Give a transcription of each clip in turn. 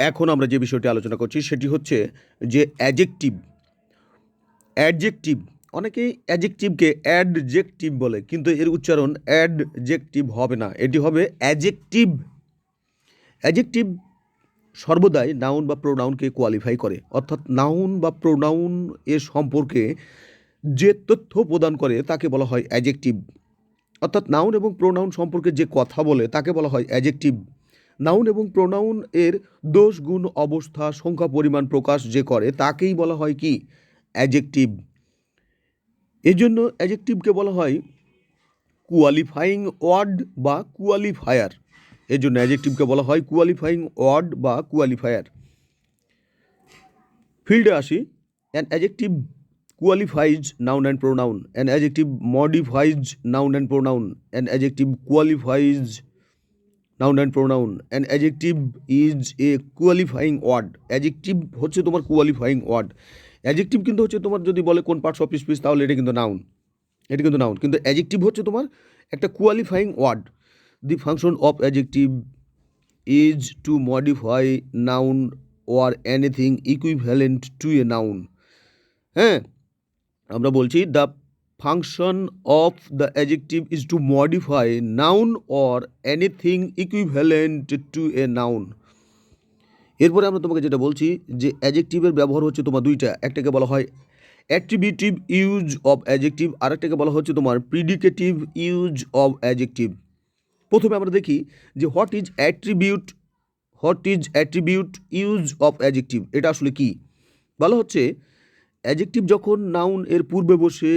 এখন আমরা যে বিষয়টি আলোচনা করছি সেটি হচ্ছে যে অ্যাডজেক্টিভ। অনেকেই অ্যাডজেক্টিভকে অ্যাডজেক্টিভ বলে, কিন্তু এর উচ্চারণ অ্যাডজেক্টিভ হবে না, এটি হবে অ্যাডজেক্টিভ। অ্যাডজেক্টিভ সর্বদাই নাউন বা প্রোনাউনকে কোয়ালিফাই করে, অর্থাৎ নাউন বা প্রোনাউন এর সম্পর্কে যে তথ্য প্রদান করে তাকে বলা হয় অ্যাডজেক্টিভ। অর্থাৎ নাউন এবং প্রোনাউন সম্পর্কে যে কথা বলে তাকে বলা হয় অ্যাডজেক্টিভ। নাউন এবং প্রোনাউন এর দোষ, গুণ, অবস্থা, সংখ্যা, পরিমাণ প্রকাশ যে করে তাকেই বলা হয় কি? অ্যাডজেক্টিভ। এজন্য অ্যাডজেক্টিভকে বলা হয় কোয়ালিফাইং ওয়ার্ড বা কোয়ালিফায়ার। এর জন্য অ্যাডজেক্টিভকে বলা হয় কোয়ালিফাইং ওয়ার্ড বা কোয়ালিফায়ার। ফিল্ডে আসি। An adjective qualifies noun and pronoun. An adjective modifies noun and pronoun. An adjective qualifies noun and pronoun. An adjective is a qualifying word. Adjective হচ্ছে তোমার qualifying word. Adjective কিন্তু হচ্ছে তোমার যদি বলে কোন পার্টস অফ স্পিচ, তাহলে এটা কিন্তু নাউন, কিন্তু adjective হচ্ছে তোমার একটা qualifying word. The function of adjective is to modify noun or anything equivalent to a noun. হ্যাঁ, আমরা বলছি the function of the adjective is to modify noun or anything equivalent to a noun. এরপরে আমরা তোমাকে যেটা বলছি যে অ্যাডজেক্টিভের ব্যবহার হচ্ছে তোমার দুইটা, একটাকে বলা হয় অ্যাট্রিবিউটিভ ইউজ অফ অ্যাডজেক্টিভ, আরেকটাকে বলা হচ্ছে তোমার প্রিডিকেটিভ ইউজ অফ অ্যাডজেক্টিভ। প্রথমে আমরা দেখি যে what is attribute use of adjective, এটা আসলে কি? বলা হচ্ছে অ্যাডজেক্টিভ যখন নাউন এর পূর্বে বসে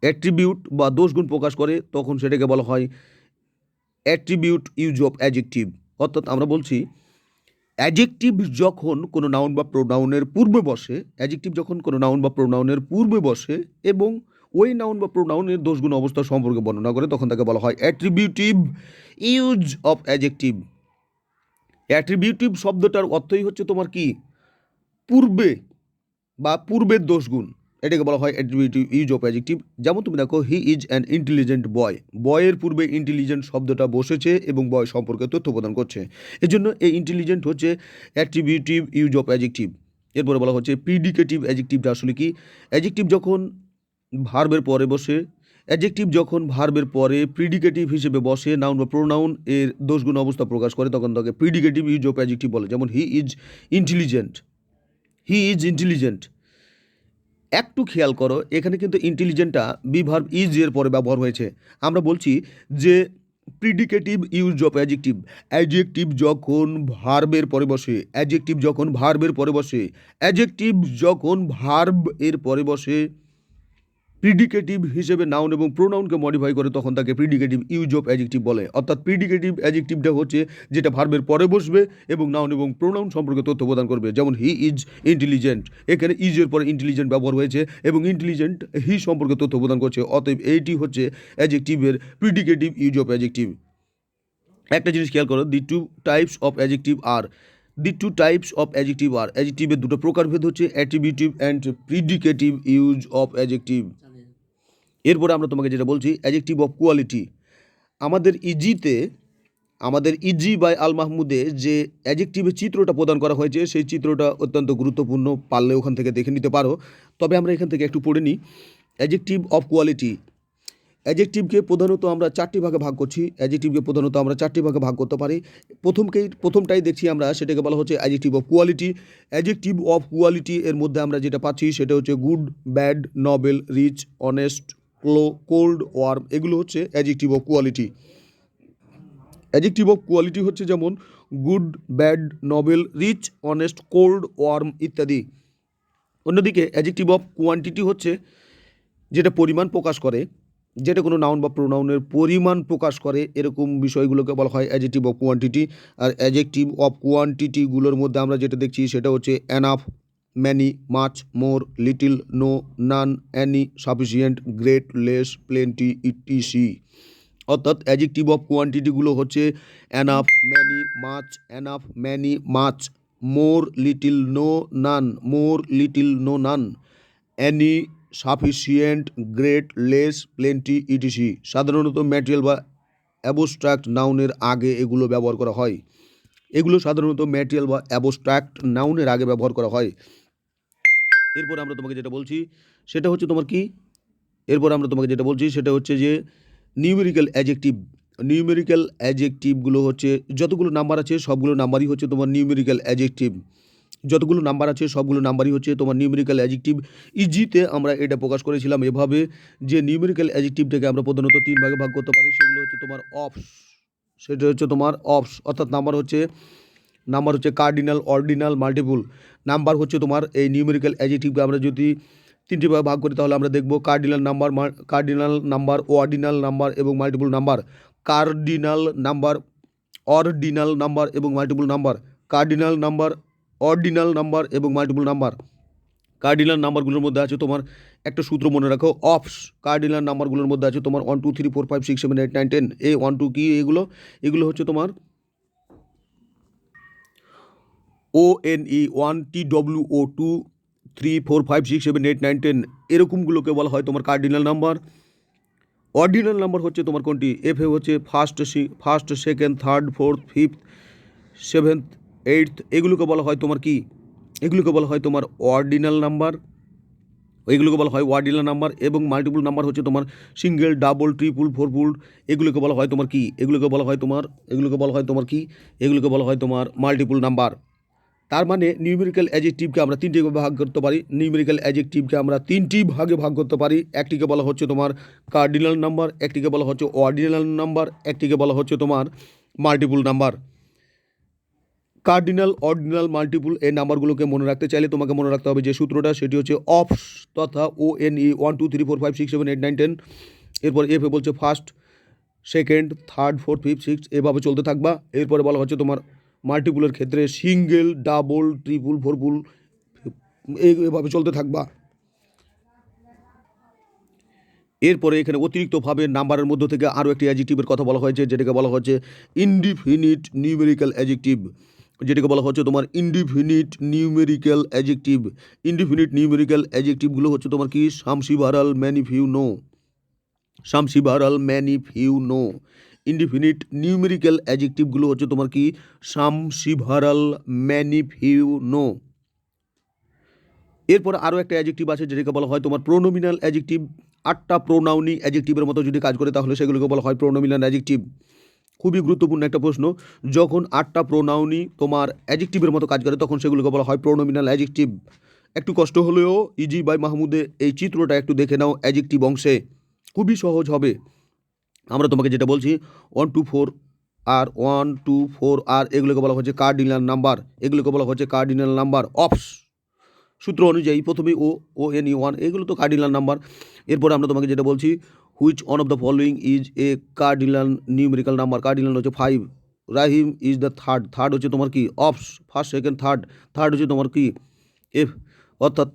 অ্যাট্রিবিউট বা দোষগুণ প্রকাশ করে তখন সেটাকে বলা হয় অ্যাট্রিবিউট ইউজ অফ অ্যাডজেক্টিভ। অর্থাৎ আমরা বলছি অ্যাডজেক্টিভ যখন কোনো নাউন বা প্রোনাউনের পূর্বে বসে, এবং ওই নাউন বা প্রোনাউনের দোষগুণ অবস্থা সম্পর্কে বর্ণনা করে, তখন তাকে বলা হয় attributive use of adjective. Attributive শব্দটার অর্থই হচ্ছে তোমার কি? পূর্বে বা পূর্বের দোষগুণ, এটাকে বলা হয় অ্যাট্রিবিউটিভ ইউজ অফ অ্যাডজেক্টিভ। যেমন তুমি দেখো হি ইজ অ্যান ইন্টেলিজেন্ট বয়, বয়ের পূর্বে ইন্টেলিজেন্ট শব্দটা বসেছে এবং বয় সম্পর্কে তথ্য প্রদান করছে, এজন্য এই ইন্টেলিজেন্ট হচ্ছে অ্যাট্রিবিউটিভ ইউজ অফ অ্যাডজেক্টিভ। এরপরে বলা হচ্ছে প্রিডিকেটিভ অ্যাডজেক্টিভটা আসলে কি? অ্যাডজেক্টিভ যখন ভার্বের পরে প্রিডিকেটিভ হিসেবে বসে, নাউন বা প্রোনাউন এর দোষগুণ অবস্থা প্রকাশ করে, তখন তাকে প্রিডিকেটিভ ইউজ অফ অ্যাডজেক্টিভ বলে। যেমন হি ইজ ইন্টেলিজেন্ট। একটু খেয়াল করো, এখানে কিন্তু ইন্টেলিজেন্টটা বি ভার্ব ইজ এর পরে ব্যবহার হয়েছে। আমরা বলছি যে predicative use of adjective, adjective যখন ভার্বের পরে বসে, প্রিডিকেটিভ হিসেবে নাউন এবং প্রোনাউনকে মডিফাই করে, তখন তাকে প্রিডিকেটিভ ইউজ অফ অ্যাডজেক্টিভ বলে। অর্থাৎ প্রিডিকেটিভ অ্যাডজেক্টিভটা হচ্ছে যেটা ভার্বের পরে বসবে এবং নাউন এবং প্রোনাউন সম্পর্কে তথ্য প্রদান করবে। যেমন হি ইজ ইন্টেলিজেন্ট, এখানে ইজের পরে ইন্টেলিজেন্ট ব্যবহার হয়েছে এবং ইন্টেলিজেন্ট হি সম্পর্কে তথ্য প্রদান করছে, অতএব এইটি হচ্ছে অ্যাডজেক্টিভের প্রিডিকেটিভ ইউজ অফ অ্যাডজেক্টিভ। একটা জিনিস খেয়াল করো, দি টু টাইপস অফ অ্যাডজেক্টিভ আর অ্যাডজেক্টিভের দুটো প্রকারভেদ হচ্ছে attributive and predicative use of adjective. এরপরে আমরা তোমাকে যেটা বলছি অ্যাডজেক্টিভ অফ কোয়ালিটি। আমাদের ইজি বাই আল মাহমুদে যে অ্যাডজেক্টিভের চিত্রটা প্রদান করা হয়েছে, সেই চিত্রটা অত্যন্ত গুরুত্বপূর্ণ, পারলে ওখান থেকে দেখে নিতে পারো। তবে আমরা এখান থেকে একটু পড়ে নিই। অ্যাডজেক্টিভ অফ কোয়ালিটি, অ্যাডজেক্টিভকে প্রধানত আমরা চারটি ভাগে ভাগ করতে পারি। প্রথমটাই দেখছি আমরা, সেটাকে বলা হচ্ছে adjective of quality. Adjective of quality এর মধ্যে আমরা যেটা পাচ্ছি সেটা হচ্ছে good, bad, noble, rich, honest, cold, warm, এগুলো হচ্ছে adjective of quality. Adjective of quality হচ্ছে যেমন good, bad, noble, rich, honest, cold, warm ইত্যাদি। অন্যদিকে অ্যাডজেক্টিভ অফ কোয়ান্টিটি হচ্ছে যেটা পরিমাণ প্রকাশ করে, যেটা কোনো নাউন বা প্রোনাউনের পরিমাণ প্রকাশ করে, এরকম বিষয়গুলোকে বলা হয় অ্যাডজেক্টিভ অফ কোয়ান্টিটি। আর অ্যাডজেক্টিভ অফ কোয়ান্টিটিগুলোর মধ্যে আমরা যেটা দেখছি সেটা হচ্ছে enough, many, much, more, little, no, none, any, sufficient, great, less, plenty etc. অর্থাৎ অ্যাডজেক্টিভ অফ কোয়ান্টিটিগুলো হচ্ছে enough, many, much, more, little, no, none, any, sufficient, great, less, plenty etc. সাধারণত ম্যাটেরিয়াল বা অ্যাবস্ট্রাক্ট নাউনের আগে এগুলো ব্যবহার করা হয়। এগুলো সাধারণত ম্যাটেরিয়াল বা অ্যাবস্ট্রাক্ট নাউনের আগে ব্যবহার করা হয়। এরপর আমরা তোমাকে যেটা বলছি সেটা হচ্ছে তোমার কি, সেটা হচ্ছে যে নিউমেরিক্যাল অ্যাডজেক্টিভ। নিউমেরিক্যাল অ্যাডজেক্টিভগুলো হচ্ছে যতগুলো নাম্বার আছে সবগুলো নাম্বারই হচ্ছে তোমার নিউমেরিক্যাল অ্যাডজেক্টিভ। যতগুলো নাম্বার আছে সবগুলো নাম্বারই হচ্ছে তোমার নিউমেরিক্যাল অ্যাডজেক্টিভ। ইজিতে আমরা এটা প্রকাশ করেছিলাম এভাবে যে নিউমেরিক্যাল অ্যাডজেক্টিভটাকে আমরা প্রধানত 3 ভাগে ভাগ করতে পারি। সেগুলো হচ্ছে তোমার অফস, সেটা হচ্ছে তোমার অফস অর্থাৎ নাম্বার হচ্ছে কার্ডিনাল, অর্ডিনাল, মাল্টিপুল। নাম্বার হচ্ছে তোমার এই নিউমেরিক্যাল অ্যাডজেক্টিভকে আমরা যদি 3টি ভাগে ভাগ করি তাহলে আমরা দেখব কার্ডিনাল নাম্বার, অর্ডিনাল নাম্বার এবং multiple number. Cardinal number, ordinal number এবং multiple number. Cardinal number, ordinal number এবং মাল্টিপুল নাম্বার। কার্ডিনাল নাম্বারগুলোর মধ্যে আছে তোমার একটা সূত্র মনে রাখো, অফস। কার্ডিনাল নাম্বারগুলোর মধ্যে আছে তোমার 1 2 3 4 5 6 7 8 9 10। এই 1 2 কি এগুলো হচ্ছে তোমার ONE 1 TWO 2 3 4 5 6 7 8 9 10 এরকমগুলোকে বলা হয় তোমার কার্ডিনাল নাম্বার। অর্ডিনাল নাম্বার হচ্ছে তোমার কোনটি, এফে হচ্ছে first, second, third, fourth, fifth, seventh, eighth, এগুলোকে বলা হয় তোমার কি, এগুলোকে বলা হয় তোমার অর্ডিনাল নাম্বার। এগুলোকে বলা হয় অর্ডিনাল নাম্বার। এবং মাল্টিপুল নাম্বার হচ্ছে তোমার সিঙ্গেল, ডাবল, ট্রিপল, ফোরপুল, এগুলোকে বলা হয় তোমার কি, এগুলোকে বলা হয় তোমার মাল্টিপুল নাম্বার। তার মানে নিউমেরিক্যাল অ্যাডজেক্টিভকে আমরা 3টি ভাগ করতে পারি। নিউমেরিক্যাল অ্যাডজেক্টিভকে আমরা 3টি ভাগে ভাগ করতে পারি। একটিকে বলা হচ্ছে তোমার কার্ডিনাল নাম্বার, একটিকে বলা হচ্ছে অর্ডিনাল নাম্বার, একটিকে বলা হচ্ছে তোমার multiple number. Cardinal, ordinal, multiple এই নাম্বারগুলোকে মনে রাখতে চাইলে তোমাকে মনে রাখতে হবে যে সূত্রটা, সেটি হচ্ছে অফস তথা ONE 1 2 3 4 5 6 7 8 9 10। এরপর এফে বলছে first, second, third, fourth, fifth, six, এভাবে চলতে থাকবা। এরপরে বলা হচ্ছে তোমার মাল্টিপুলের ক্ষেত্রে সিঙ্গেল, ডাবল, ট্রিপুল, ফোরপুল, এভাবে চলতে থাকবা। এরপরে এখানে অতিরিক্তভাবে নাম্বারের মধ্য থেকে আরও একটি অ্যাডজেক্টিভের কথা বলা হয়েছে, যেটাকে বলা হচ্ছে ইনডিফিনিট নিউমেরিক্যাল অ্যাডজেক্টিভ, যেটাকে বলা হচ্ছে তোমার indefinite numerical adjective. Indefinite numerical অ্যাডজেক্টিভগুলো হচ্ছে তোমার কি সামসিভারাল, ম্যানিফিউনো, সামসিভারাল, ম্যানিফিউনো। ইনডিফিনিট নিউমেরিক্যাল অ্যাডজেক্টিভগুলো হচ্ছে তোমার কি সামসিভারাল, ম্যানিফিউনো। এরপর আরও একটা অ্যাডজেক্টিভ আছে যেটাকে বলা হয় তোমার প্রোনোমিনাল অ্যাডজেক্টিভ। 8টা প্রোনাউনি অ্যাডজেক্টিভের মতো যদি কাজ করে তাহলে সেগুলোকে বলা হয় প্রোনোমিনাল অ্যাডজেক্টিভ। খুবই গুরুত্বপূর্ণ একটা প্রশ্ন, যখন 8টা প্রোনাউনি তোমার অ্যাডজেক্টিভের মতো কাজ করে তখন সেগুলোকে বলা হয় প্রোনোমিনাল অ্যাডজেক্টিভ। একটু কষ্ট হলেও ইজি বাই মাহমুদে এই চিত্রটা একটু দেখে নাও অ্যাডজেক্টিভ অংশে, খুবই সহজ হবে। আমরা তোমাকে যেটা বলছি 1 2 4 আর 1 2 4 আর এগুলোকে বলা হচ্ছে কার্ডিনাল নাম্বার, এগুলোকে বলা হচ্ছে কার্ডিনাল নাম্বার অফস। সূত্র অনুযায়ী প্রথমে ONE 1 এগুলো তো কার্ডিনাল নাম্বার। এরপর আমরা তোমাকে যেটা বলছি which one of the following is a cardinal numerical number. Cardinal হচ্ছে 5। রাহিম ইজ দ্য থার্ড হচ্ছে তোমার কি অফস, ফার্স্ট, সেকেন্ড, থার্ড হচ্ছে তোমার কি এফ, অর্থাৎ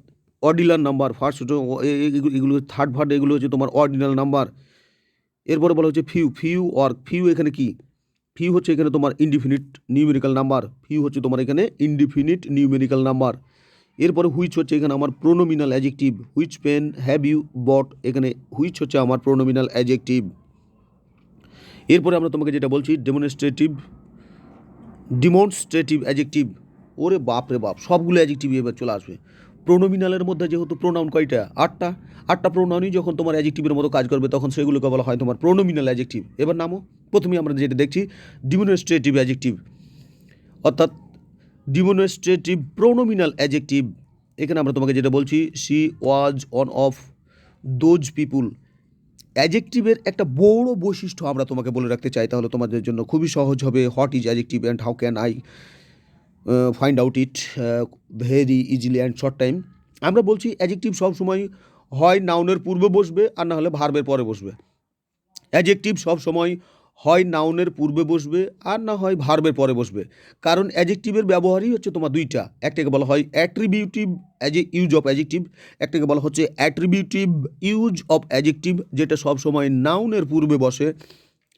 অর্ডিনাল নাম্বার। ফার্স্ট হচ্ছে এগুলো থার্ড এগুলো হচ্ছে তোমার অর্ডিনাল নাম্বার। এরপরে বলা হচ্ছে ফিউ এখানে কি, ফিউ হচ্ছে এখানে তোমার ইনডিফিনিট নিউমেরিক্যাল নাম্বার। ফিউ হচ্ছে তোমার এখানে ইনডিফিনিট নিউমেরিক্যাল নাম্বার। এরপরে হুইচ হচ্ছে এখানে আমার pronominal adjective. Which pen have you bought, এখানে হুইচ হচ্ছে আমার প্রোনোমিনাল অ্যাডজেক্টিভ। এরপরে আমরা তোমাকে যেটা বলছি ডিমনস্ট্রেটিভ অ্যাডজেক্টিভ। ওরে বাপ রে বাপ, সবগুলো অ্যাডজেক্টিভ এবার চলে আসবে। প্রোনোমিনালের মধ্যে যেহেতু প্রোনাউন কয়টা, 8টা প্রোনাউনই যখন তোমার অ্যাডজেক্টিভের মতো কাজ করবে তখন সেগুলোকে বলা হয় তোমার প্রোনোমিনাল অ্যাডজেক্টিভ। এবার নামো, প্রথমে আমরা যেটা দেখছি ডিমনস্ট্রেটিভ অ্যাডজেক্টিভ, অর্থাৎ ডিমনস্ট্রেটিভ প্রোনোমিনাল অ্যাডজেক্টিভ। এখানে আমরা তোমাকে যেটা বলছি she was one of those people. অ্যাডজেক্টিভের একটা বড় বৈশিষ্ট্য আমরা তোমাকে বলে রাখতে চাই, তাহলে তোমাদের জন্য খুবই সহজ হবে। What is adjective and how can I find out it very easily and short time. আমরা বলছি অ্যাডজেক্টিভ সবসময় হয় নাউনের পূর্বে বসবে আর না হলে ভার্বের পরে বসবে। অ্যাডজেক্টিভ সবসময় হয় নাউনের পূর্বে বসবে আর না হয় ভার্বের পরে বসবে, কারণ অ্যাডজেক্টিভের ব্যবহারই হচ্ছে তোমার দুইটা। একটাকে বলা হয় অ্যাট্রিবিউটিভ ইউজ অফ অ্যাডজেক্টিভ, একটাকে বলা হচ্ছে অ্যাট্রিবিউটিভ ইউজ অফ অ্যাডজেক্টিভ যেটা সবসময় নাউনের পূর্বে বসে।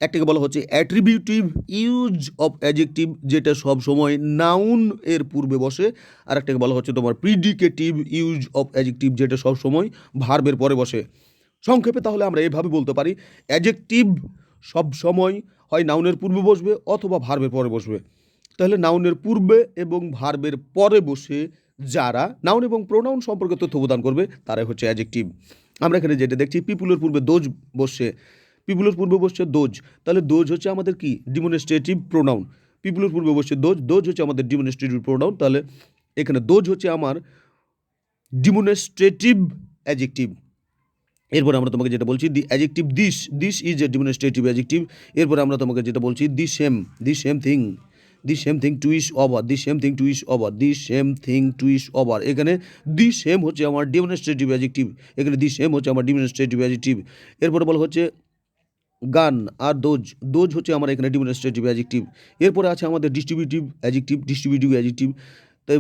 একটাকে বলা হচ্ছে অ্যাট্রিবিউটিভ ইউজ অফ অ্যাডজেক্টিভ যেটা সবসময় নাউন এর পূর্বে বসে। আর একটাকে বলা হচ্ছে তোমার প্রিডিকেটিভ ইউজ অফ অ্যাডজেক্টিভ যেটা সবসময় ভার্বের পরে বসে। সংক্ষেপে তাহলে আমরা এভাবে বলতে পারি অ্যাডজেক্টিভ সব সময় হয় নাউনের পূর্বে বসবে অথবা ভার্বের পরে বসবে। তাহলে নাউনের পূর্বে এবং ভার্বের পরে বসে যারা নাউন এবং প্রোনাউন সম্পর্কে তথ্য প্রদান করবে তারাই হচ্ছে অ্যাডজেক্টিভ। আমরা এখানে যেটা দেখছি পিপুলের পূর্বে দোজ বসছে, পিপুলের পূর্বে বসছে দোজ, তাহলে দোজ হচ্ছে আমাদের কি ডিমনস্ট্রেটিভ প্রোনাউন। পিপুলের পূর্বে বসছে দোজ, দোজ হচ্ছে আমাদের ডিমনস্ট্রেটিভ প্রোনাউন, তাহলে এখানে দোজ হচ্ছে আমার ডিমনস্ট্রেটিভ অ্যাডজেক্টিভ। এরপরে আমরা তোমাকে যেটা বলছি the adjective this, this is a demonstrative adjective. এরপরে আমরা তোমাকে যেটা বলছি the same, the same thing, the same thing to is over, the same thing to is over, the same thing to is over. এখানে the same হচ্ছে আমার demonstrative adjective, এখানে the same হচ্ছে আমার ডিমনস্ট্রেটিভ অ্যাডজেক্টিভ। এরপরে বলা হচ্ছে গান আর দোজ, দোজ হচ্ছে আমার এখানে ডিমনস্ট্রেটিভ অ্যাডজেক্টিভ। এরপরে আছে আমাদের ডিস্ট্রিবিউটিভ অ্যাডজেক্টিভ, ডিস্ট্রিবিউটিভ অ্যাডজেক্টিভ। তো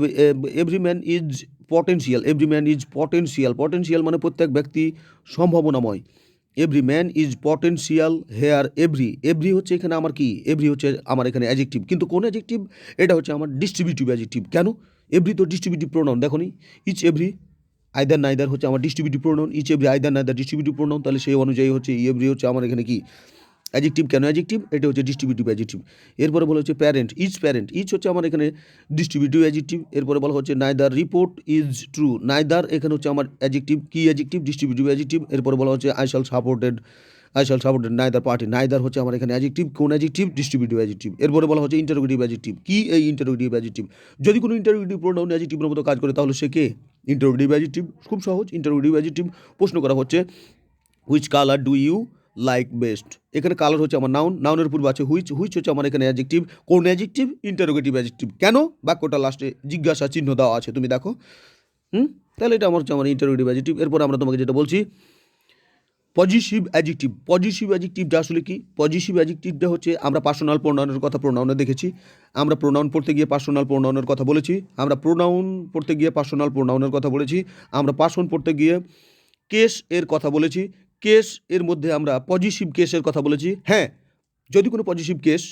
every man is potential, every man is potential, potential মানে প্রত্যেক ব্যক্তি সম্ভাবনাময়। Every man is potential here, every, every হচ্ছে এখানে আমার কি, এভরি হচ্ছে আমার এখানে অ্যাডজেক্টিভ, কিন্তু কোন অ্যাডজেক্টিভ, এটা হচ্ছে আমার ডিস্ট্রিবিউটিভ অ্যাডজেক্টিভ। কেন? এভরি তো ডিস্ট্রিবিউটিভ প্রোনাউন, দেখো নি, ইচ এভরি আইদার নাইদার হচ্ছে আমার distributive pronoun, each every either neither distributive pronoun, তাহলে সেই অনুযায়ী হচ্ছে এভরি হচ্ছে আমার এখানে কি অ্যাডজেক্টিভ। কেন অ্যাডজেক্টিভ? এটা হচ্ছে ডিস্ট্রিবিউটিভ অ্যাডজেক্টিভ। এরপরে বলা হচ্ছে প্যারেন্ট, প্যারেন্ট, ইচ হচ্ছে আমার এখানে ডিস্ট্রিবিউটিভ অ্যাডজেক্টিভ। এরপরে বলা হচ্ছে neither report is true, neither এখানে হচ্ছে আমার অ্যাডজেক্টিভ, কি অ্যাডজেক্টিভ? Distributive adjective. এরপরে বলা হচ্ছে I shall supported, I shall supported neither party, neither হচ্ছে আমার এখানে অ্যাডজেক্টিভ, কোন অ্যাডজেক্টিভ? Distributive adjective. এরপরে বলা হচ্ছে ইন্টারোগেটিভ অ্যাডজেক্টিভ, কি এই ইন্টারোগেটিভ অ্যাডজেক্টিভ? যদি কোনো ইন্টারোগেটিভ প্রোনাউন অ্যাডজেক্টিভের মতো কাজ করে তাহলে সে কে? Interrogative adjective. খুব সহজ, ইন্টারোগেটিভ অ্যাডজেক্টিভ। প্রশ্ন করা হচ্ছে which colour do you like best, এখানে কালার হচ্ছে আমার নাউন, নাউনের পূর্বে আছে হুইচ, হুইচ হচ্ছে আমার এখানে অ্যাডজেক্টিভ, কোন অ্যাডজেক্টিভ? Interrogative adjective. কেন? বাক্যটা লাস্টে জিজ্ঞাসা চিহ্ন দেওয়া আছে, তুমি দেখো। তাহলে এটা আমার হচ্ছে আমার ইন্টারোগেটিভ অ্যাডজেক্টিভ। এরপর আমরা তোমাকে যেটা বলছি পজিটিভ অ্যাডজেক্টিভ, পজিটিভ অ্যাডজেক্টিভটা আসলে কি? পজিটিভ অ্যাডজেক্টিভটা হচ্ছে আমরা পার্সোনাল প্রোনাউনের কথা প্রোনাউনে দেখেছি, আমরা প্রোনাউন পড়তে গিয়ে পার্সোনাল প্রোনাউনের কথা বলেছি, আমরা প্রোনাউন পড়তে গিয়ে পার্সোনাল প্রোনাউনের কথা বলেছি, আমরা পার্সন পড়তে গিয়ে কেস এর কথা বলেছি, কেস এর মধ্যে আমরা পজিটিভ কেসের কথা বলেছি। হ্যাঁ, যদি কোনো পজিটিভ কেস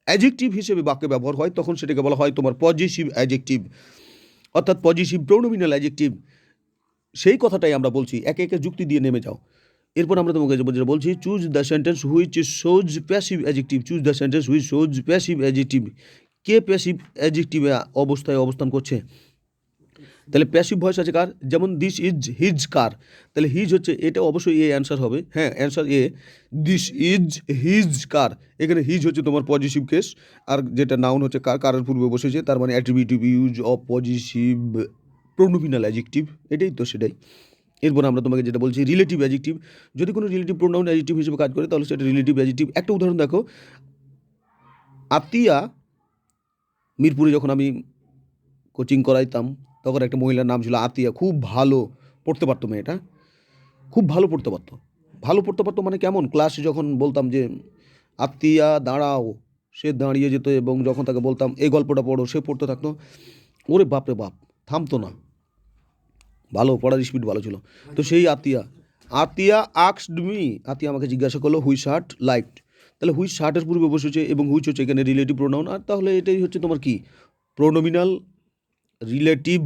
অ্যাডজেক্টিভ হিসেবে বাক্যে ব্যবহার হয় তখন সেটাকে বলা হয় তোমার পজিটিভ অ্যাডজেক্টিভ, অর্থাৎ পজিটিভ প্রোনোমিনাল অ্যাডজেক্টিভ। সেই কথাটাই আমরা বলছি, একে একে যুক্তি দিয়ে নেমে যাও। এরপর আমরা তোমাকে যেটা বলছি choose the sentence which shows passive adjective, choose the sentence which shows passive adjective. কে প্যাসিভ অ্যাডজেক্টিভে অবস্থায় অবস্থান করছে? তাহলে প্যাসিভ ভয়েস আছে কার? যেমন দিস ইজ হিজ কার, তাহলে হিজ হচ্ছে, এটা অবশ্যই এ অ্যান্সার হবে। হ্যাঁ, answer A, this is his কার। এখানে হিজ হচ্ছে তোমার পজিটিভ কেস, আর যেটা নাউন হচ্ছে কার, কারের পূর্বে বসেছে, তার মানে attributive use of positive pronominal adjective, এটাই তো সেটাই। এরপর আমরা তোমাকে যেটা বলছি রিলেটিভ অ্যাডজেক্টিভ, যদি কোনো রিলেটিভ প্রোনাউন অ্যাডজেক্টিভ হিসেবে কাজ করে তাহলে সেটা রিলেটিভ অ্যাডজেক্টিভ। একটা উদাহরণ দেখো, আতিয়া, মিরপুরে যখন আমি কোচিং করাইতাম তখন একটা মহিলার নাম ছিল আতিয়া, খুব ভালো পড়তে পারতো মেয়েটা, খুব ভালো পড়তে পারতো। ভালো পড়তে পারতো মানে কেমন? ক্লাসে যখন বলতাম যে আতিয়া দাঁড়াও, সে দাঁড়িয়ে যেত, এবং যখন তাকে বলতাম এই গল্পটা পড়ো সে পড়তে থাকতো। ওরে বাপরে বাপ, থামতো না, ভালো পড়ার স্পিড ভালো ছিল। তো সেই আতিয়া, আতিয়া আস্কড মি, আতিয়া আমাকে জিজ্ঞাসা করলো হুইচ শার্ট লাইকড, তাহলে হুইচ শার্টের পূর্বে বসেছে এবং হুইচ হচ্ছে এখানে রিলেটিভ প্রোনাউন, আর তাহলে এটাই হচ্ছে তোমার কি pronominal relative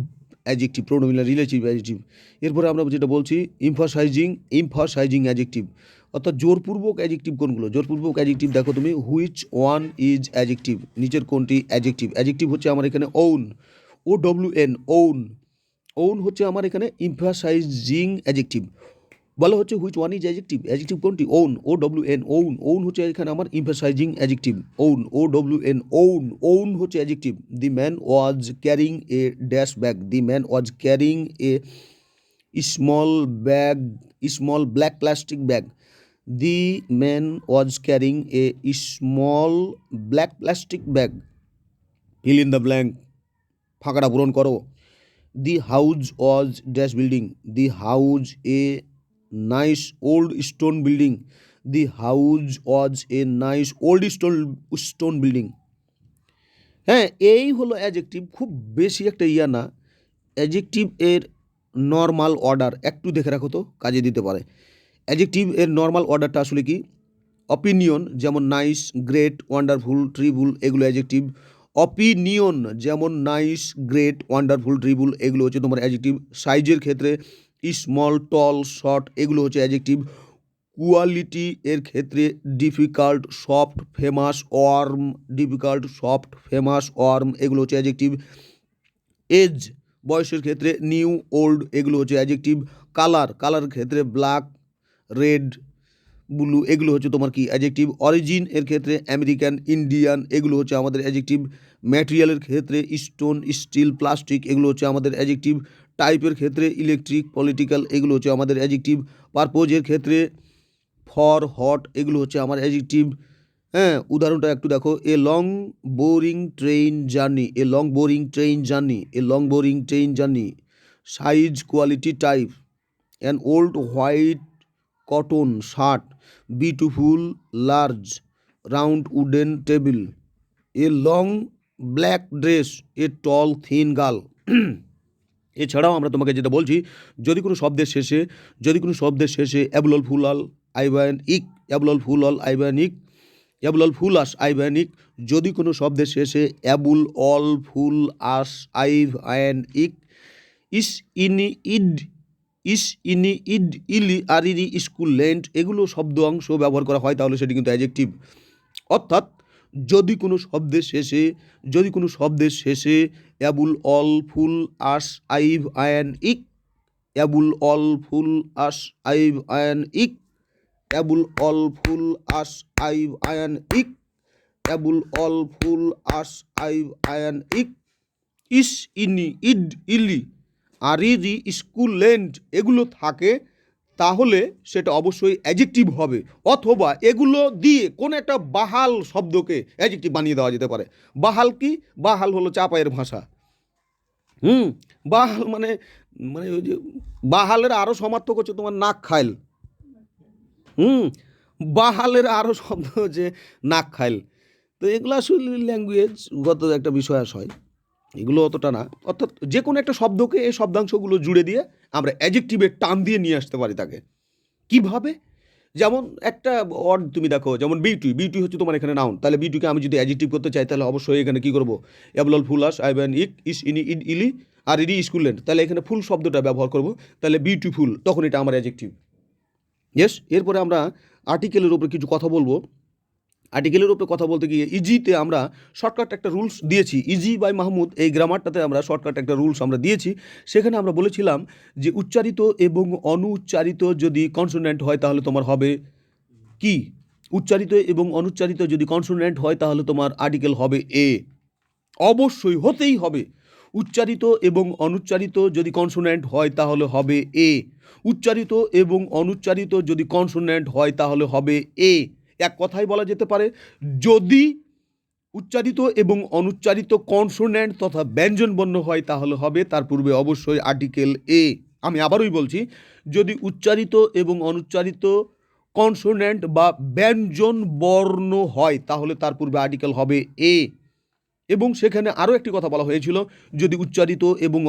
adjective, pronominal relative adjective. এরপরে আমরা যেটা বলছি ইমফাসাইজিং, ইমফাসাইজিং অ্যাডজেক্টিভ, অর্থাৎ জোরপূর্বক অ্যাডজেক্টিভ কোনগুলো? জোরপূর্বক অ্যাডজেক্টিভ দেখো তুমি, হুইচ ওয়ান ইজ অ্যাডজেক্টিভ, নিচের কোনটি অ্যাডজেক্টিভ? অ্যাডজেক্টিভ হচ্ছে আমার এখানে own, O W N, own, own হচ্ছে আমার এখানে ইমফাসাইজিং অ্যাডজেক্টিভ। বলা হচ্ছে which one is adjective, adjective কোনটি? Own, O W N, own, own হচ্ছে এখানে আমার emphasising adjective, own, O W N, own, own হচ্ছে adjective. The man was carrying a dash bag, the man was carrying a small bag, small black plastic bag, the man was carrying a small black plastic bag. Fill in the blank, ফাঁকাটা পূরণ করো। The house was dash building, the house a nice old stone building, the house was a nice old stone building. হ্যাঁ, এই হলো adjective, খুব বেশি একটা ইয়া না। অ্যাডজেক্টিভ এর নর্মাল অর্ডার একটু দেখে রাখো তো, কাজে দিতে পারে। অ্যাডজেক্টিভ এর নর্মাল অর্ডারটা আসলে কি? অপিনিয়ন যেমন নাইস, গ্রেট, ওয়ান্ডারফুল, ট্রিবুল, এগুলো অ্যাডজেক্টিভ। অপিনিয়ন যেমন নাইস, গ্রেট, ওয়ান্ডারফুল, ট্রিবুল, এগুলো হচ্ছে তোমার অ্যাডজেক্টিভ। সাইজের ক্ষেত্রে স্মল, টল, শর্ট, এগুলো হচ্ছে অ্যাডজেক্টিভ। কোয়ালিটি এর ক্ষেত্রে difficult, soft, famous, warm, difficult, soft, famous, warm এগুলো হচ্ছে অ্যাডজেক্টিভ। এজ বয়সের ক্ষেত্রে নিউ, ওল্ড এগুলো হচ্ছে অ্যাডজেক্টিভ। কালার, কালারের ক্ষেত্রে ব্ল্যাক, রেড, ব্লু এগুলো হচ্ছে তোমার কি অ্যাডজেক্টিভ। অরিজিন এর ক্ষেত্রে আমেরিকান, ইন্ডিয়ান এগুলো হচ্ছে আমাদের অ্যাডজেক্টিভ। ম্যাটেরিয়ালের ক্ষেত্রে স্টোন, স্টিল, প্লাস্টিক এগুলো হচ্ছে আমাদের অ্যাডজেক্টিভ। টাইপের ক্ষেত্রে ইলেকট্রিক, পলিটিক্যাল এগুলো হচ্ছে আমাদের অ্যাডজেক্টিভ। পারপোজের ক্ষেত্রে ফর, হট এগুলো হচ্ছে আমার অ্যাডজেক্টিভ। হ্যাঁ, উদাহরণটা একটু দেখো। A long boring train journey, a long boring train journey, a long boring train journey. Size, quality, type. An old white cotton shirt, beautiful large round wooden table, a long black dress, a tall thin girl. এছাড়াও আমরা তোমাকে যেটা বলছি, যদি কোনো শব্দের শেষে অ্যাবুলাল ফুলাল আইবায়ান ইক, অ্যাবুলাল ফুলাল আইবায়ান ইক, অ্যাবুলাল ফুল আস আইবায়ান ইক, যদি কোনো শব্দের শেষে অ্যাবুল অল ফুল আস আইভ আয়ান ইক, ইস ইনি ইড, ইস ইনি ইড ইলি আরিরি স্কুল লেন্ট এগুলো শব্দ অংশ ব্যবহার করা হয় তাহলে সেটি কিন্তু অ্যাডজেক্টিভ। অর্থাৎ যদি কোনো শব্দের শেষে অ্যাবুল অল ফুল আস আইভ আয়ান ইক, অ্যাবুল অল ফুল আস আইভ আয়ান ইক, অ্যাবুল অল ফুল আস আইভ আয়ান ইক, অ্যাবুল অল ফুল আস আইভ আয়ান ইক, ইস ইনি ইড ইলি আরিরি স্কুল লেন্ট এগুলো থাকে তাহলে সেটা অবশ্যই অ্যাডজেক্টিভ হবে। অথবা এগুলো দিয়ে কোনো একটা বাহাল শব্দকে অ্যাডজেক্টিভ বানিয়ে দেওয়া যেতে পারে। বাহাল কি? বাহাল হলো চাপায়ের ভাষা। বাহাল মানে মানে ওই যে বাহালের আরও সমার্থক হচ্ছে তোমার নাক খাইল। বাহালের আরও শব্দ হচ্ছে নাক খাইল। তো এগুলো আসলে ল্যাঙ্গুয়েজগত একটা বিষয় হয়, এগুলো অতটা না। অর্থাৎ যে কোনো একটা শব্দকে এই শব্দাংশগুলো জুড়ে দিয়ে আমরা অ্যাডজেক্টিভের টান দিয়ে নিয়ে আসতে পারি তাকে। কিভাবে? যেমন একটা ওয়ার্ড তুমি দেখো, যেমন বিউটি, বিউটি হচ্ছে তোমার এখানে নাউন, তাহলে বিউটিকে আমি যদি অ্যাডজেক্টিভ করতে চাই তাহলে অবশ্যই এখানে কী করবো? অ্যাবুলাল ফুলাস আইবান ইক, ইস ইনি ইড ইলি আর ইডি স্কুলেন্ট, তাহলে এখানে ফুল শব্দটা ব্যবহার করব, তাহলে বিউটিফুল, তখন এটা আমার অ্যাডজেক্টিভ। ইয়েস। এরপরে আমরা আর্টিকেলের উপরে কিছু কথা বলবো। আর্টিকেলের উপরে কথা বলতে গিয়ে ইজিতে আমরা শর্টকাট একটা রুলস দিয়েছি। ইজি বাই মাহমুদ এই গ্রামারটাতে আমরা শর্টকাট একটা রুলস আমরা দিয়েছি। সেখানে আমরা বলেছিলাম যে উচ্চারিত এবং অনুচ্চারিত যদি কনসোনেন্ট হয় তাহলে তোমার হবে কি? উচ্চারিত এবং অনুচ্চারিত যদি কনসোনেন্ট হয় তাহলে তোমার আর্টিকেল হবে এ। অবশ্যই হতেই হবে। উচ্চারিত এবং অনুচ্চারিত যদি কনসোনেন্ট হয় তাহলে হবে এ। উচ্চারিত এবং অনুচ্চারিত যদি কনসোনেন্ট হয় তাহলে হবে এ। এক কথায় বলা যেতে পারে, যদি উচ্চারিত এবং অনুচ্চারিত কনসোনেন্ট তথা ব্যঞ্জনবর্ণ হয় তাহলে হবে তার পূর্বে অবশ্যই আর্টিকেল এ। আমি আবারই বলছি, যদি উচ্চারিত এবং অনুচ্চারিত কনসোনেন্ট বা ব্যঞ্জন বর্ণ হয় তাহলে তার পূর্বে আর্টিকেল হবে এ। এবং সেখানে আরও একটি কথা বলা হয়েছিল, যদি উচ্চারিত এবং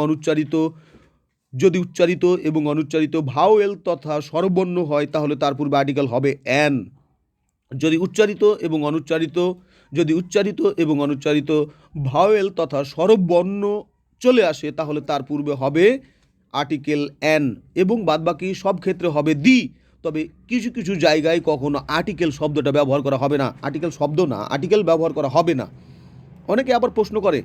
অনুচ্চারিত ভাওয়েল তথা স্বরবর্ণ হয় তাহলে তার পূর্বে আর্টিকেল হবে অ্যান। যদি উচ্চারিত এবং অনুচ্চারিত ভাওয়েল তথা স্বরবর্ণ চলে আসে তাহলে তার পূর্বে হবে আর্টিকেল অ্যান, এবং বাদবাকি সব ক্ষেত্রে হবে দি। তবে কিছু কিছু জায়গায় কখনো আর্টিকেল শব্দটা ব্যবহার করা হবে না, আর্টিকেল ব্যবহার করা হবে না। অনেকে আবার প্রশ্ন করে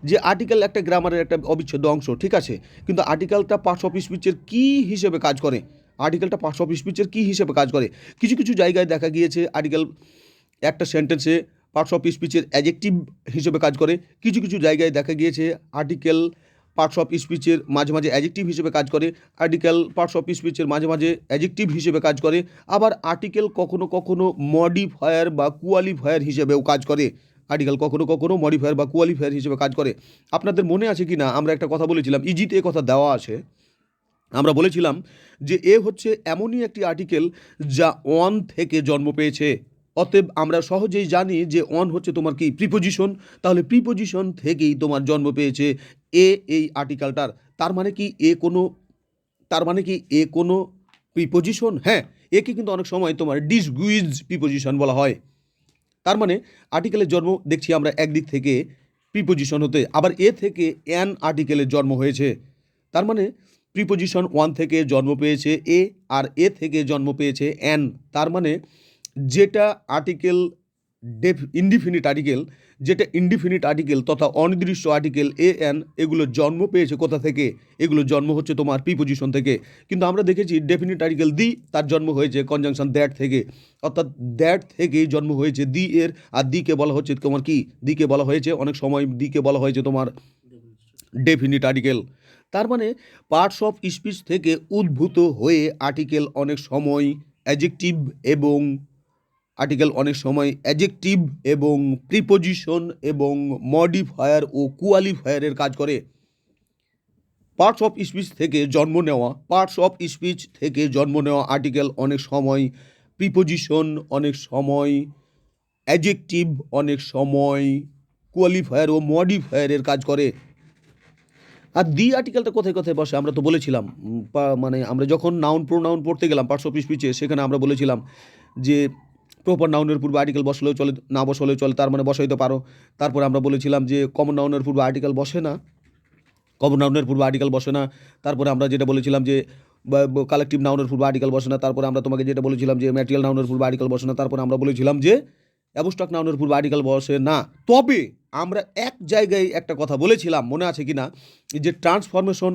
যে আর্টিকেল একটা গ্রামারের একটা অবিচ্ছেদ্য অংশ, ঠিক আছে, কিন্তু আর্টিকেলটা পার্টস অফ স্পিচের কী হিসেবে কাজ করে? কিছু কিছু জায়গায় দেখা গিয়েছে আর্টিকেল একটা সেন্টেন্সে পার্টস অফ স্পিচের অ্যাডজেক্টিভ হিসেবে কাজ করে। কিছু কিছু জায়গায় দেখা গিয়েছে আর্টিকেল পার্টস অফ স্পিচের মাঝে মাঝে অ্যাডজেক্টিভ হিসেবে কাজ করে, আর্টিকেল পার্টস অফ স্পিচের মাঝে মাঝে অ্যাডজেক্টিভ হিসেবে কাজ করে, আবার আর্টিকেল কখনো কখনো মডিফায়ার বা কোয়ালিফায়ার হিসেবেও কাজ করে। আপনাদের মনে আছে কি না, আমরা একটা কথা বলেছিলাম, ইজিতে এ কথা দেওয়া আছে। আমরা বলেছিলাম যে এ হচ্ছে এমনই একটি আর্টিকেল যা অন থেকে জন্ম পেয়েছে। অতএব আমরা সহজেই জানি যে অন হচ্ছে তোমার কি? প্রিপোজিশন। তাহলে প্রিপোজিশন থেকেই তোমার জন্ম পেয়েছে এ এই আর্টিকেলটার। তার মানে কি এ কোনো প্রিপোজিশন? হ্যাঁ, একে কিন্তু অনেক সময় তোমার ডিসগুইজ প্রিপোজিশন বলা হয়। তার মানে আর্টিকেলের জন্ম দেখছি আমরা একদিক থেকে প্রিপোজিশন হতে, আবার এ থেকে অ্যান আর্টিকেলের জন্ম হয়েছে। তার মানে প্রিপোজিশন ওয়ান থেকে জন্ম পেয়েছে এ, আর এ থেকে জন্ম পেয়েছে এন। তার মানে যেটা আর্টিকেল ইনডিফিনিট আর্টিকেল, যেটা ইনডিফিনিট আর্টিকেল তথা অনির্দিষ্ট আর্টিকেল এ এন, এগুলো জন্ম পেয়েছে কোথা থেকে? এগুলো জন্ম হচ্ছে তোমার প্রিপোজিশন থেকে। কিন্তু আমরা দেখেছি ডেফিনিট আর্টিকেল দি, তার জন্ম হয়েছে কনজাংশন দ্যাট থেকে, অর্থাৎ দ্যাট থেকেই জন্ম হয়েছে দি এর। আর দিকে বলা হচ্ছে তোমার কি? দিকে বলা হয়েছে অনেক সময় দিকে বলা হয়েছে তোমার ডেফিনিট আর্টিকেল। তার মানে পার্টস অফ স্পিচ থেকে উদ্ভূত হয়ে আর্টিকেল অনেক সময় অ্যাডজেক্টিভ এবং প্রিপোজিশন এবং মডিফায়ার ও কোয়ালিফায়ারের কাজ করে। পার্টস অফ স্পিচ থেকে জন্ম নেওয়া আর্টিকেল অনেক সময় প্রিপোজিশন, অনেক সময় অ্যাডজেক্টিভ, অনেক সময় কোয়ালিফায়ার ও মডিফায়ারের কাজ করে। আর দি আর্টিকেলটা কোথায় কোথায় বসে আমরা তো বলেছিলাম, মানে আমরা যখন নাউন প্রোনাউন পড়তে গেলাম পার্টস অফ স্পিচে, সেখানে আমরা বলেছিলাম যে প্রপার নাউনের পূর্বে আর্টিকেল বসলেও চলে, না বসলেও চলে, তার মানে বসাইতে পারো। তারপরে আমরা বলেছিলাম যে কমন নাউনের পূর্বে আর্টিকেল বসে না, তারপরে আমরা যেটা বলেছিলাম যে কালেকটিভ নাউনের পূর্বে আর্টিকেল বসে না। তারপরে আমরা তোমাকে যেটা বলেছিলাম যে ম্যাটেরিয়াল নাউনের পূর্বে আর্টিকেল বসে না। তারপরে আমরা বলেছিলাম যে অ্যাবস্ট্রাক্ট নাউনের পূর্বে আর্টিকেল বসে না। তবে আমরা এক জায়গায় একটা কথা বলেছিলাম, মনে আছে কি না, যে ট্রান্সফরমেশন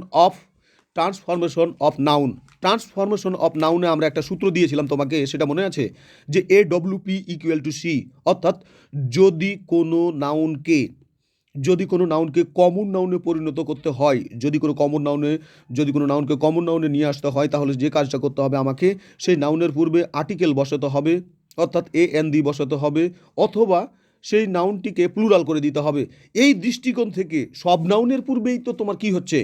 অফ নাউনে আমরা একটা সূত্র দিয়েছিলাম তোমাকে, সেটা মনে আছে? যে AWP = C, অর্থাৎ যদি কোনো নাউনকে কমন নাউনে পরিণত করতে হয়, যদি কোনো নাউনকে কমন নাউনে নিয়ে আসতে হয়, তাহলে যে কাজটা করতে হবে, আমাকে সেই নাউনের পূর্বে আর্টিকেল বসাতে হবে, অর্থাৎ AND বসাতে হবে, অথবা সেই নাউনটিকে প্লুরাল করে দিতে হবে। এই দৃষ্টিকোণ থেকে সব নাউনের পূর্বেই তো তোমার কি হচ্ছে?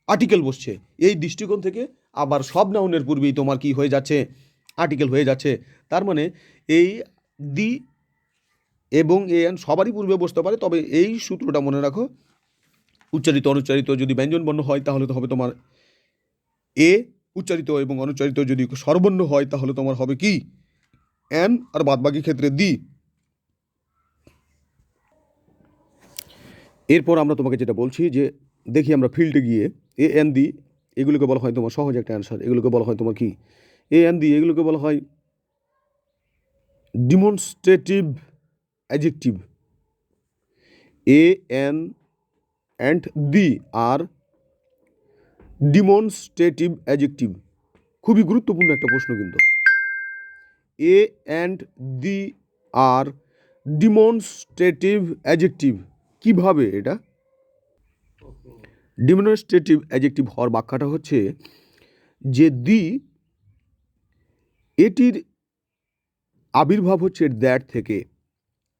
আর্টিকেল বসছে। এই দৃষ্টিকোণ থেকে আবার সব নাউনের পূর্বেই তোমার কি হয়ে যাচ্ছে? আর্টিকেল হয়ে যাচ্ছে। তার মানে এই দি এবং এন সবারই পূর্বে বসতে পারে, তবে এই সূত্রটা মনে রাখো, উচ্চারিত অনুচ্চারিত যদি ব্যঞ্জন বর্ণ হয় তাহলে তো হবে তোমার এ, উচ্চারিত এবং অনুচ্চারিত যদি স্বরবর্ণ হয় তাহলে তোমার হবে কি? এন, আর বাদবাকি ক্ষেত্রে দি। এরপর আমরা তোমাকে যেটা বলছি যে দেখি আমরা ফিল্ডে গিয়ে AN দি, এগুলোকে বলা হয় তোমার সহজ একটা অ্যান্সার, এগুলোকে বলা হয় তোমার কি? AN দি, এগুলোকে বলা হয় demonstrative adjective. AN and the are demonstrative adjective. খুবই গুরুত্বপূর্ণ একটা প্রশ্ন কিন্তু। A and the are demonstrative adjective. কিভাবে এটা ডিমনস্ট্রেটিভ অ্যাডজেক্টিভ হওয়ার ব্যাখ্যাটা হচ্ছে যে এটির আবির্ভাব হচ্ছে দ্যাট থেকে,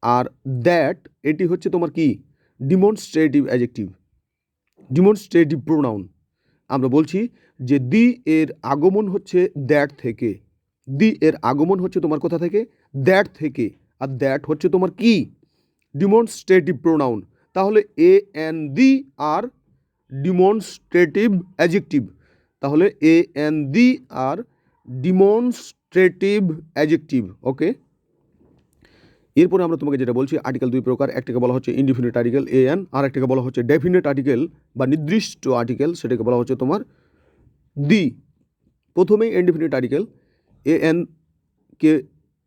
আর দ্যাট এটি হচ্ছে তোমার কি? Demonstrative adjective, demonstrative pronoun. আমরা বলছি যে দি এর আগমন হচ্ছে দ্যাট থেকে, দি এর আগমন হচ্ছে তোমার কোথা থেকে? দ্যাট থেকে, আর দ্যাট হচ্ছে তোমার কি? Demonstrative pronoun. তাহলে AN the are demonstrative adjective, তাহলে AN the are demonstrative adjective. Okay, এরপরে আমরা তোমাকে যেটা বলছি আর্টিকেল দুই প্রকার, একটাকে বলা হচ্ছে ইনডিফিনিট আর্টিকেল AN, আর একটাকে বলা হচ্ছে ডেফিনিট আর্টিকেল বা নির্দিষ্ট আর্টিকেল, সেটাকে বলা হচ্ছে তোমার দি। প্রথমেই indefinite article AN K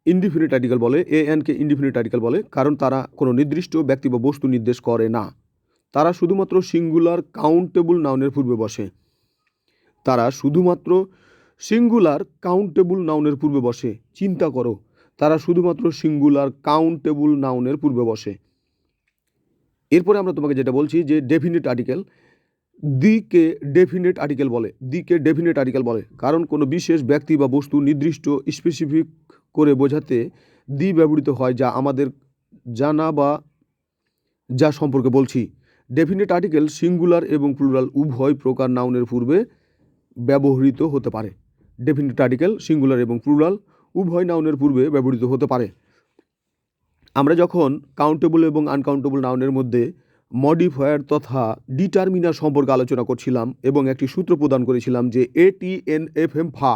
indefinite article বলে, AN কে ইনডিফিনিট আর্টিকেল বলে কারণ তারা কোনো নির্দিষ্ট ব্যক্তি বা বস্তু নির্দেশ করে না, তারা শুধুমাত্র সিঙ্গুলার কাউন্টেবল নাউনের পূর্বে বসে, চিন্তা করো, তারা শুধুমাত্র সিঙ্গুলার কাউন্টেবল নাউনের পূর্বে বসে। এরপরে আমরা তোমাকে যেটা বলছি যে ডেফিনিট আর্টিকেল, দিকে ডেফিনিট আর্টিকেল বলে কারণ কোনো বিশেষ ব্যক্তি বা বস্তু নির্দিষ্ট স্পেসিফিক করে বোঝাতে দি ব্যবহৃত হয়, যা আমাদের জানা বা যা সম্পর্কে বলছি। ডেফিনিট আর্টিকেল সিঙ্গুলার এবং প্লুরাল উভয় প্রকার নাউনের পূর্বে ব্যবহৃত হতে পারে। ডেফিনিট আর্টিকেল সিঙ্গুলার এবং প্লুরাল উভয় নাউনের পূর্বে ব্যবহৃত হতে পারে। আমরা যখন কাউন্টেবল এবং আনকাউন্টেবল নাউনের মধ্যে মডিফায়ার তথা ডিটারমিনার সম্পর্কে আলোচনা করছিলাম এবং একটি সূত্র প্রদান করেছিলাম যে ATNFM ফা,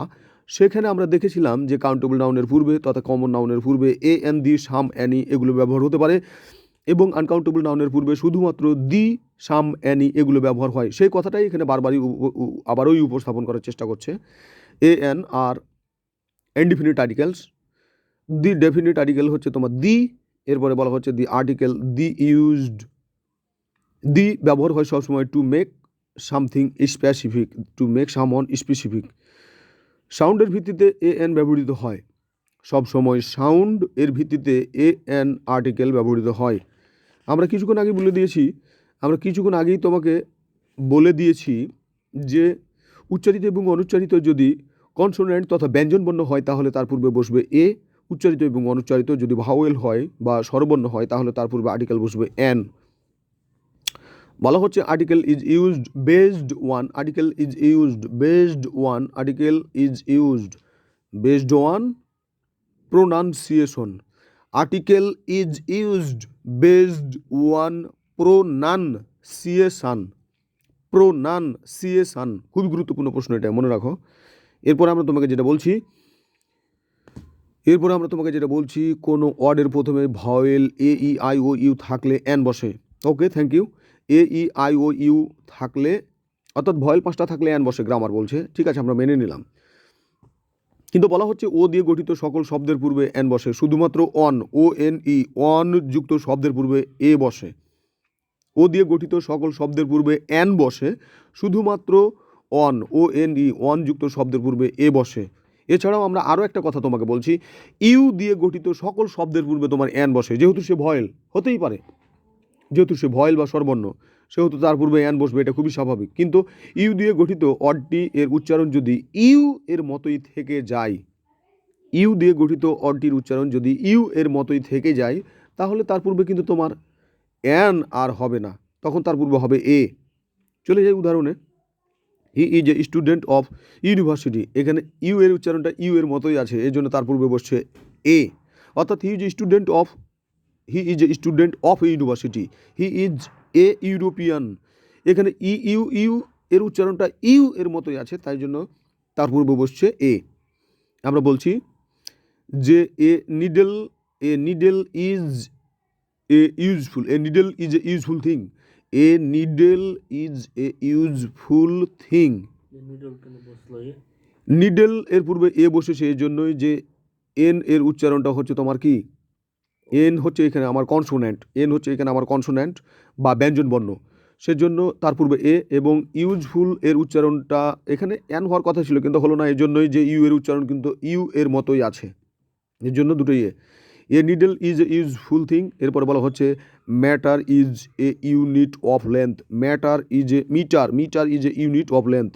সেখানে আমরা দেখেছিলাম যে কাউন্টেবল নাউনের পূর্বে তথা কমন নাউনের পূর্বে AN দি, সাম, অ্যানি এগুলো ব্যবহার হতে পারে এবং আনকাউন্টেবল নাউনের পূর্বে শুধুমাত্র দি, সাম, অ্যানি এগুলো ব্যবহার হয়, সেই কথাটাই এখানে বারবারই আবারই উপস্থাপন করার চেষ্টা করছে। A an are indefinite articles. The definite article হচ্ছে তোমার দি, এরপরে বলা হচ্ছে দি আর্টিকেল দি ইউজড। দি ব্যবহার হয় সবসময় to make something specific, to make someone specific. সাউন্ডের ভিত্তিতে এ এন ব্যবহৃত হয়, সব সময় সাউন্ড এর ভিত্তিতে এ এন আর্টিকেল ব্যবহৃত হয়। আমরা কিছুক্ষণ আগেই তোমাকে বলে দিয়েছি যে উচ্চারিত এবং অনুচ্চারিত যদি কনসোনেন্ট তথা ব্যঞ্জনবর্ণ হয় তাহলে তার পূর্বে বসবে এ, উচ্চারিত এবং অনুচ্চারিত যদি ভাওয়েল হয় বা স্বরবর্ণ হয় তাহলে তার পূর্বে আর্টিকেল বসবে এন। বলা হচ্ছে article is used based one, article is used based one, article is used based one pronunciation, article is used based one pronunciation. Pronunciation খুবই গুরুত্বপূর্ণ প্রশ্ন, এটা মনে রাখো। এরপরে আমরা তোমাকে যেটা বলছি কোনো ওয়ার্ডের প্রথমে vowel A E I O U থাকলে এন বসে। Okay, thank you. A E I O U থাকলে, অর্থাৎ ভয়েল 5টা থাকলে এন বসে, গ্রামার বলছে, ঠিক আছে, আমরা মেনে নিলাম। কিন্তু বলা হচ্ছে ও দিয়ে গঠিত সকল শব্দের পূর্বে এন বসে, শুধুমাত্র on, O N E, on যুক্ত শব্দের পূর্বে এ বসে। ও দিয়ে গঠিত সকল শব্দের পূর্বে এন বসে, শুধুমাত্র on, O N E, on যুক্ত শব্দের পূর্বে এ বসে। এছাড়াও আমরা আরও একটা কথা তোমাকে বলছি, ইউ দিয়ে গঠিত সকল শব্দের পূর্বে তোমার এন বসে, যেহেতু সে ভয়েল হতেই পারে, যেহেতু সে ভয়েল বা স্বরবর্ণ, সেহেতু তার পূর্বে এন বসবে, এটা খুবই স্বাভাবিক। কিন্তু ইউ দিয়ে গঠিত অডটি এর উচ্চারণ যদি ইউ এর মতোই থেকে যায়, ইউ দিয়ে গঠিত অডটির উচ্চারণ যদি ইউ এর মতোই থেকে যায় তাহলে তার পূর্বে কিন্তু তোমার এন আর হবে না, তখন তার পূর্বে হবে এ। চলে যাই উদাহরণে, হি is a student of university, এখানে ইউ এর উচ্চারণটা ইউ এর মতোই আছে, এই জন্য তার পূর্বে বসছে এ। অর্থাৎ হি is a student of university, he is a European, এখানে ইউ এর উচ্চারণটা ইউ এর মতোই আছে, তাই জন্য তার পূর্বে বসছে এ। আমরা বলছি যে a needle is a useful, a needle is a useful thing, a needle is a useful thing. Needle এর পূর্বে এ বসেছে এই জন্যই যে এন এর উচ্চারণটা হচ্ছে তোমার কি, এন হচ্ছে এখানে আমার কনসোন্যান্ট, বা ব্যঞ্জনবর্ণ, সেজন্য তার পূর্বে এ, এবং ইউজফুল এর উচ্চারণটা এখানে এন হওয়ার কথা ছিল কিন্তু হলো না, এই জন্যই যে ইউ এর উচ্চারণ কিন্তু ইউ এর মতোই আছে, এর জন্য দুটোই a needle is a useful thing. এরপরে বলা হচ্ছে matter is a unit of length, metre is a unit of length.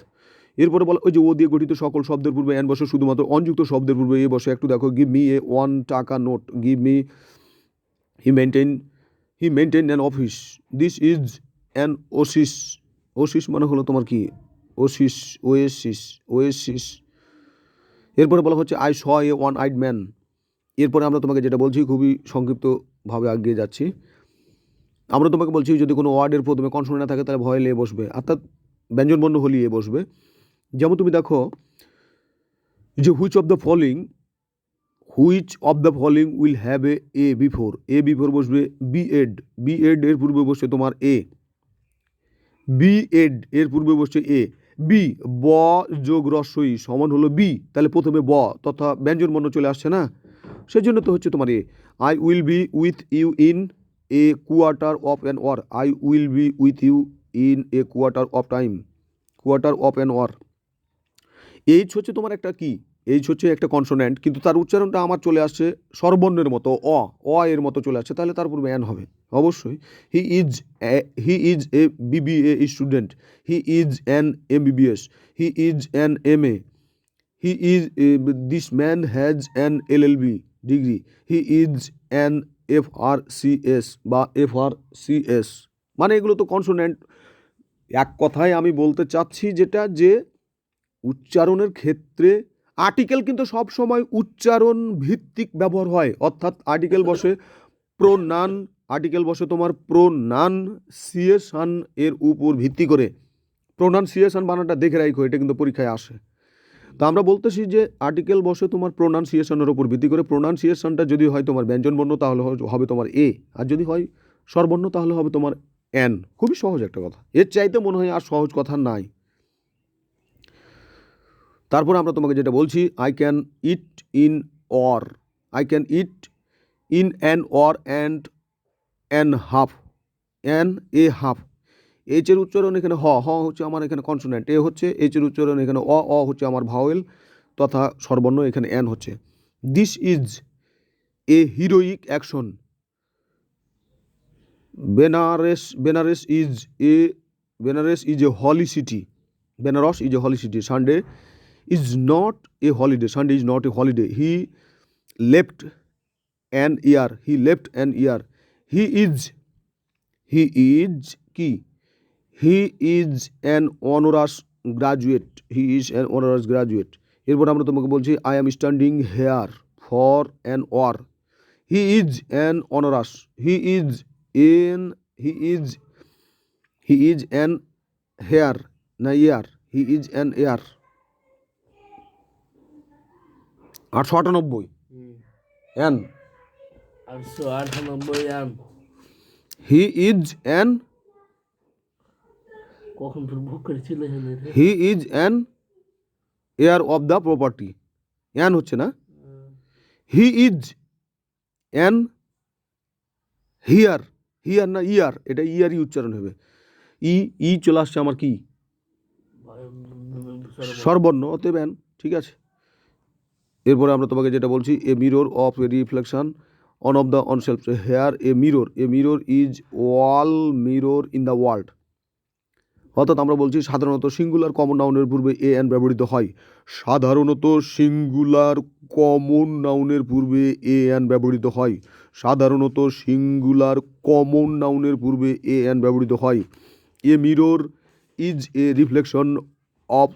এরপরে বলা ওই যে ও দিয়ে গঠিত সকল শব্দের পূর্বে এন বসে, শুধুমাত্র অনযুক্ত শব্দের পূর্বে এ বসে। একটু দেখো, গিভ মি এ 1 টাকা note, give me, he maintain an office, this is an oasis মানে হলো তোমার কি ওয়েসিস। এরপরে বলা হচ্ছে I saw A one eyed man. এরপরে আমরা তোমাকে যেটা বলছি, খুবই সংক্ষিপ্তভাবে এগিয়ে যাচ্ছি, আমরা তোমাকে বলছি যদি কোনো ওয়ার্ডের প্রথমে কনসোনেন্ট না থাকে তাহলে ভয়েল এ বসবে, অর্থাৎ ব্যঞ্জনবর্ণ হলি এ বসবে। যেমন তুমি দেখো যে which of the following will have a before বসবে বি এড এর পূর্বে বসছে তোমার এ, বি এড এর পূর্বে বসছে এ। বি, ব যোগ রস্বই সমান হলো বি, তাহলে প্রথমে ব তথা ব্যঞ্জনবর্ণ চলে আসছে না, সেজন্য তো হচ্ছে তোমার a. I will be with you in a quarter of an hour, I will be with you in a quarter of an hour. H হচ্ছে তোমার একটা কি, এইচ হচ্ছে একটা কনসোন্যান্ট, কিন্তু তার উচ্চারণটা আমার চলে আসছে স্বরবর্ণের মতো, অ এর মতো চলে আসছে, তাহলে তার পূর্বে অ্যান হবে অবশ্যই। He is a BBA student, he is an MBBS, he is an MA, this man has an LLB degree, he is an FRCS বা এফআরসিএস। মানে এগুলো তো কনসোন্যান্ট। এক কথায় আমি বলতে চাচ্ছি যেটা, যে উচ্চারণের ক্ষেত্রে আর্টিকেল কিন্তু সব সময় উচ্চারণ ভিত্তিক ব্যবহার হয়, অর্থাৎ আর্টিকেল বসে তোমার প্রোনাউন্সিয়েশন এর উপর ভিত্তি করে। প্রোনাউন্সিয়েশন বানানটা দেখে রাখো, এটা কিন্তু পরীক্ষায় আসে। তো আমরা বলতেছি যে আর্টিকেল বসে তোমার প্রোনাউন্সিয়েশনের উপর ভিত্তি করে। প্রোনাউন্সিয়েশনটা যদি হয় তোমার ব্যঞ্জনবর্ণ তাহলে হবে তোমার এ, আর যদি হয় স্বরবর্ণ তাহলে হবে তোমার অ্যান। খুবই সহজ একটা কথা, এর চাইতে মনে হয় আর সহজ কথা নাই। তারপরে আমরা তোমাকে যেটা বলছি, I can eat in hour, I can eat in an hour and an half, an a half. এইচের উচ্চারণ এখানে হ, হ হচ্ছে আমার এখানে কনসোনেন্ট, এ হচ্ছে এইচের উচ্চারণ এখানে অ হচ্ছে আমার ভাওয়েল তথা স্বরবর্ণ, এখানে অ্যান হচ্ছে। This is a heroic action, Benares is a holy city, Benares is a holy city. Sunday is not a holiday, Sunday is not a holiday. He left an year, he left an year. He is কি, he is an honours graduate, he is an honours graduate. এরপর আমরা তোমাকে বলছি, I am standing here for an hour. He is an honours, he is an heir না ইয়ার, he is an heir. 898 an, 898 um. He is an, কখন book করেছিল এখানে? He is an heir of the property. An হচ্ছে না, he is an here, here না year, এটা ইয়ারই উচ্চারণ হবে। ই চলে আসছে আমার কি, স্বরবর্ণ, অতএব অ্যান, ঠিক আছে। এরপরে আমরা তোমাকে যেটা বলছি, a mirror of a reflection on of the oneself, here a mirror is all mirror in the world. অর্থাৎ আমরা বলছি সাধারণত সিঙ্গুলার কমন নাউনের পূর্বে এ অ্যান ব্যবহৃত হয়, সাধারণত সিঙ্গুলার কমন নাউনের পূর্বে এ অ্যান ব্যবহৃত হয়, সাধারণত সিঙ্গুলার কমন নাউনের পূর্বে এ অ্যান ব্যবহৃত হয়। A mirror is a reflection of